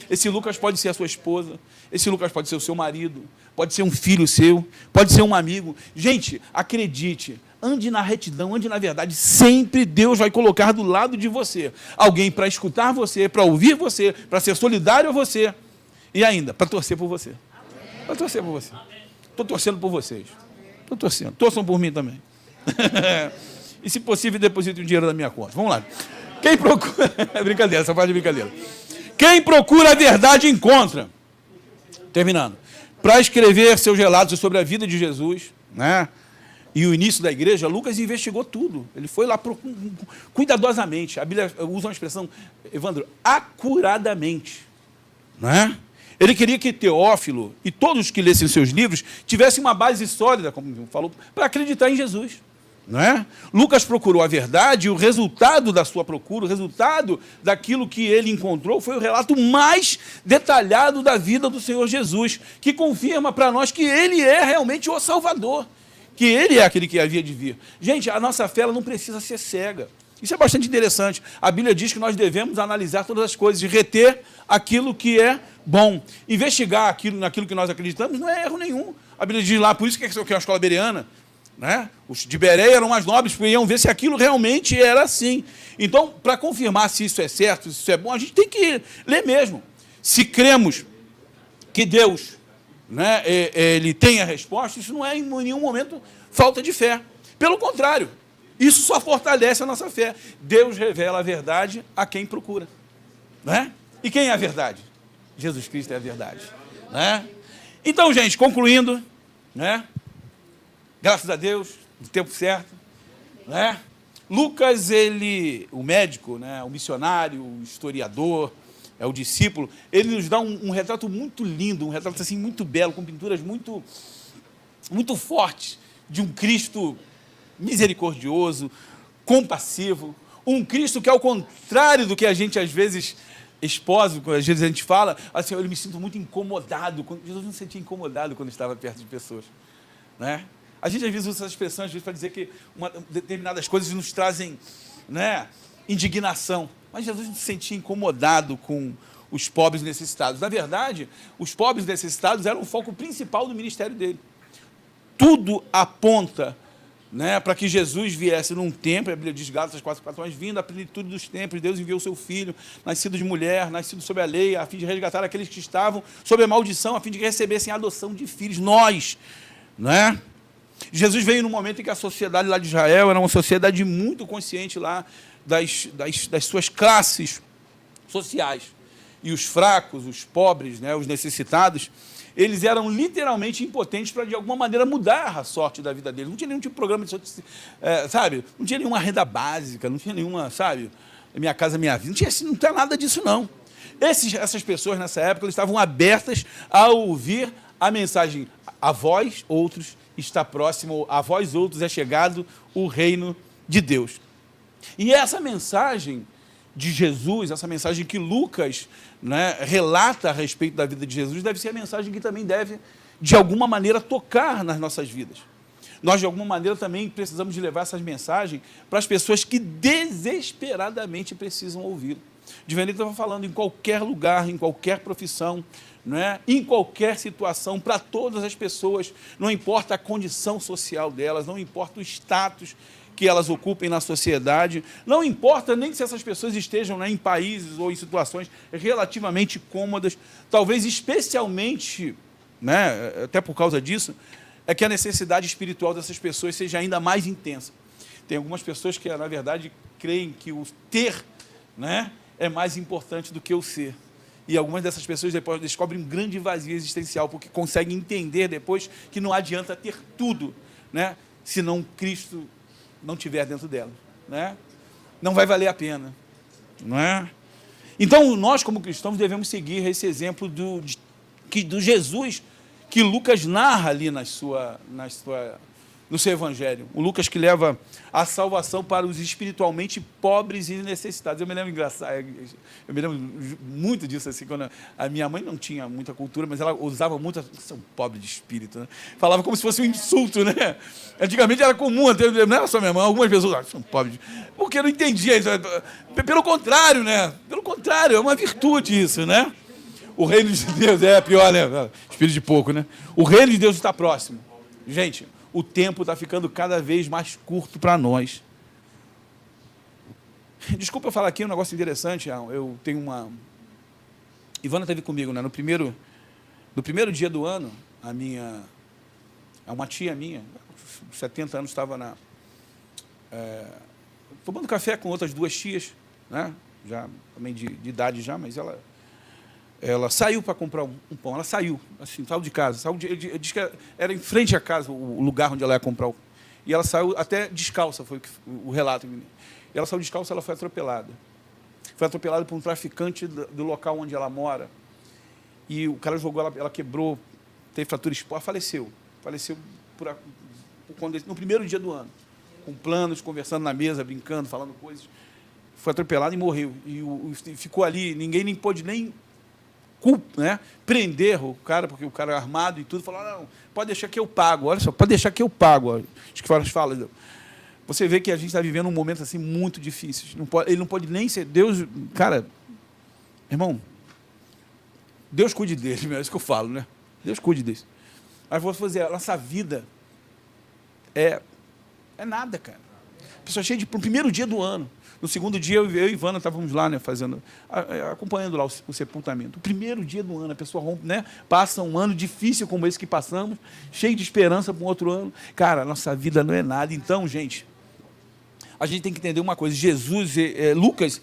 Esse Lucas pode ser a sua esposa, esse Lucas pode ser o seu marido, pode ser um filho seu, pode ser um amigo. Gente, acredite, ande na retidão, ande na verdade. Sempre Deus vai colocar do lado de você alguém para escutar você, para ouvir você, para ser solidário a você e ainda para torcer por você. Para torcer por você. Estou torcendo por vocês. Estou torcendo. Torçam por mim também. E, se possível, depositem o dinheiro da minha conta. Vamos lá. Quem procura... brincadeira, essa parte de brincadeira. Quem procura a verdade encontra. Terminando. Para escrever seus relatos sobre a vida de Jesus, né, e o início da igreja, Lucas investigou tudo. Ele foi lá cuidadosamente. A Bíblia usa uma expressão, Evandro, acuradamente. Né? Ele queria que Teófilo e todos que lessem seus livros tivessem uma base sólida, como falou, para acreditar em Jesus. Não é? Lucas procurou a verdade e o resultado da sua procura, o resultado daquilo que ele encontrou foi o relato mais detalhado da vida do Senhor Jesus, que confirma para nós que ele é realmente o Salvador, que ele é aquele que havia de vir. Gente, a nossa fé ela não precisa ser cega. Isso é bastante interessante. A Bíblia diz que nós devemos analisar todas as coisas e reter aquilo que é bom. Investigar naquilo que nós acreditamos não é erro nenhum. A Bíblia diz lá, por isso que é uma escola bereana. Né? Os de Bereia eram mais nobres, porque iam ver se aquilo realmente era assim. Então, para confirmar se isso é certo, se isso é bom, a gente tem que ler mesmo. Se cremos que Deus, né, ele tem a resposta, isso não é em nenhum momento falta de fé. Pelo contrário, isso só fortalece a nossa fé. Deus revela a verdade a quem procura. Né? E quem é a verdade? Jesus Cristo é a verdade. Né? Então, gente, concluindo, né? Graças a Deus, no tempo certo. Né? Lucas, o médico, né, o missionário, o historiador, o discípulo, ele nos dá um retrato muito lindo, um retrato assim, muito belo, com pinturas muito, muito fortes, de um Cristo misericordioso, compassivo, um Cristo que, ao contrário do que a gente, às vezes, esposa, às vezes a gente fala, assim, eu me sinto muito incomodado. Jesus não se sentia incomodado quando estava perto de pessoas. Né? A gente, às vezes, usa essa expressão para dizer que determinadas coisas nos trazem, né, indignação. Mas Jesus não se sentia incomodado com os pobres necessitados. Na verdade, os pobres necessitados eram o foco principal do ministério dele. Tudo aponta, né, para que Jesus viesse num tempo, a Bíblia diz, Gálatas 4:4, mas vindo a plenitude dos tempos, Deus enviou o seu Filho, nascido de mulher, nascido sob a lei, a fim de resgatar aqueles que estavam sob a maldição, a fim de que recebessem a adoção de filhos, nós, né? Jesus veio num momento em que a sociedade lá de Israel era uma sociedade muito consciente lá das suas classes sociais. E os fracos, os pobres, né, os necessitados, eles eram literalmente impotentes para, de alguma maneira, mudar a sorte da vida deles. Não tinha nenhum tipo de programa de sabe? Não tinha nenhuma renda básica, não tinha nenhuma, sabe? Minha casa, minha vida. Não tinha nada disso, não. Essas pessoas, nessa época, eles estavam abertas a ouvir a mensagem: a vós, outros, está próximo, a vós, outros, é chegado o reino de Deus. E essa mensagem de Jesus, essa mensagem que Lucas, né, relata a respeito da vida de Jesus, deve ser a mensagem que também deve, de alguma maneira, tocar nas nossas vidas. Nós, de alguma maneira, também precisamos de levar essas mensagens para as pessoas que desesperadamente precisam ouvi-lo. Divanildo estava falando, em qualquer lugar, em qualquer profissão, não é? Em qualquer situação, para todas as pessoas, não importa a condição social delas, não importa o status que elas ocupem na sociedade, não importa nem se essas pessoas estejam, né, em países ou em situações relativamente cômodas, talvez especialmente, né, até por causa disso, é que a necessidade espiritual dessas pessoas seja ainda mais intensa. Tem algumas pessoas que, na verdade, creem que o ter, né, é mais importante do que o ser. E algumas dessas pessoas depois descobrem um grande vazio existencial, porque conseguem entender depois que não adianta ter tudo, né, se não Cristo não estiver dentro dela. Né? Não vai valer a pena. Não é? Então, nós, como cristãos, devemos seguir esse exemplo do Jesus que Lucas narra ali no seu evangelho. O Lucas que leva a salvação para os espiritualmente pobres e necessitados. Eu me lembro muito disso, assim, quando a minha mãe não tinha muita cultura, mas ela usava muito, são pobre de espírito, né? Falava como se fosse um insulto, né? Antigamente era comum, não era só minha mãe, algumas pessoas são pobres, porque não entendia isso. Pelo contrário, né? Pelo contrário, é uma virtude isso, né? O reino de Deus é pior, né? Espírito de pouco, né? O reino de Deus está próximo. Gente, o tempo está ficando cada vez mais curto para nós. Desculpa eu falar aqui um negócio interessante. Eu tenho uma... Ivana esteve comigo, né? No primeiro dia do ano, uma tia minha, 70 anos, estava tomando café com outras duas tias, né? Já também de idade já, mas ela saiu para comprar um pão. Ela saiu, assim, saiu de casa. Diz que era em frente à casa o lugar onde ela ia comprar. E ela saiu até descalça, foi o relato. E ela saiu descalça, ela foi atropelada. Foi atropelada por um traficante do local onde ela mora. e o cara jogou, ela quebrou, teve fratura exposta, faleceu. Faleceu no primeiro dia do ano, com planos, conversando na mesa, brincando, falando coisas. Foi atropelado e morreu. E ficou ali, ninguém nem pôde nem né, prender o cara, porque o cara é armado e tudo, falou, não, pode deixar que eu pago. Olha só, pode deixar que eu pago. Acho que fala. Você vê que a gente está vivendo um momento assim muito difícil. Ele não pode nem ser Deus, cara, irmão, Deus cuide dele, é isso que eu falo, né? Deus cuide dele. Mas vou fazer, a nossa vida é nada, cara. A pessoa cheia no primeiro dia do ano. No segundo dia, eu e Ivana estávamos lá, né, acompanhando lá o sepultamento. O primeiro dia do ano, a pessoa rompe, né, passa um ano difícil como esse que passamos, cheio de esperança para um outro ano. Cara, a nossa vida não é nada. Então, gente, a gente tem que entender uma coisa. Jesus, Lucas,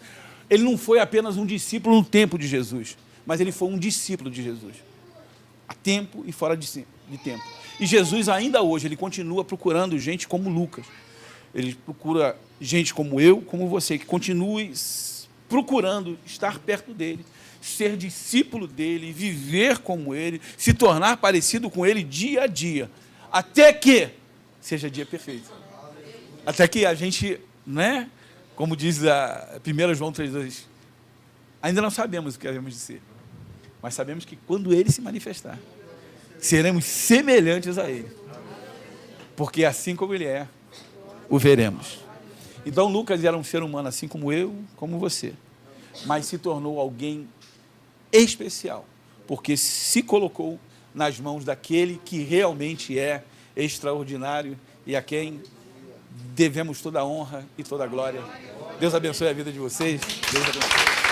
ele não foi apenas um discípulo no tempo de Jesus, mas ele foi um discípulo de Jesus, a tempo e fora de tempo. E Jesus, ainda hoje, ele continua procurando gente como Lucas. Ele procura gente como eu, como você, que continue procurando estar perto dele, ser discípulo dele, viver como ele, se tornar parecido com ele dia a dia, até que seja dia perfeito. Até que a gente, né, como diz a 1 João 3,2, ainda não sabemos o que havemos de ser, mas sabemos que quando ele se manifestar, seremos semelhantes a ele, porque assim como ele é, o veremos. Então, Lucas era um ser humano assim como eu, como você, mas se tornou alguém especial, porque se colocou nas mãos daquele que realmente é extraordinário e a quem devemos toda a honra e toda a glória. Deus abençoe a vida de vocês. Deus abençoe.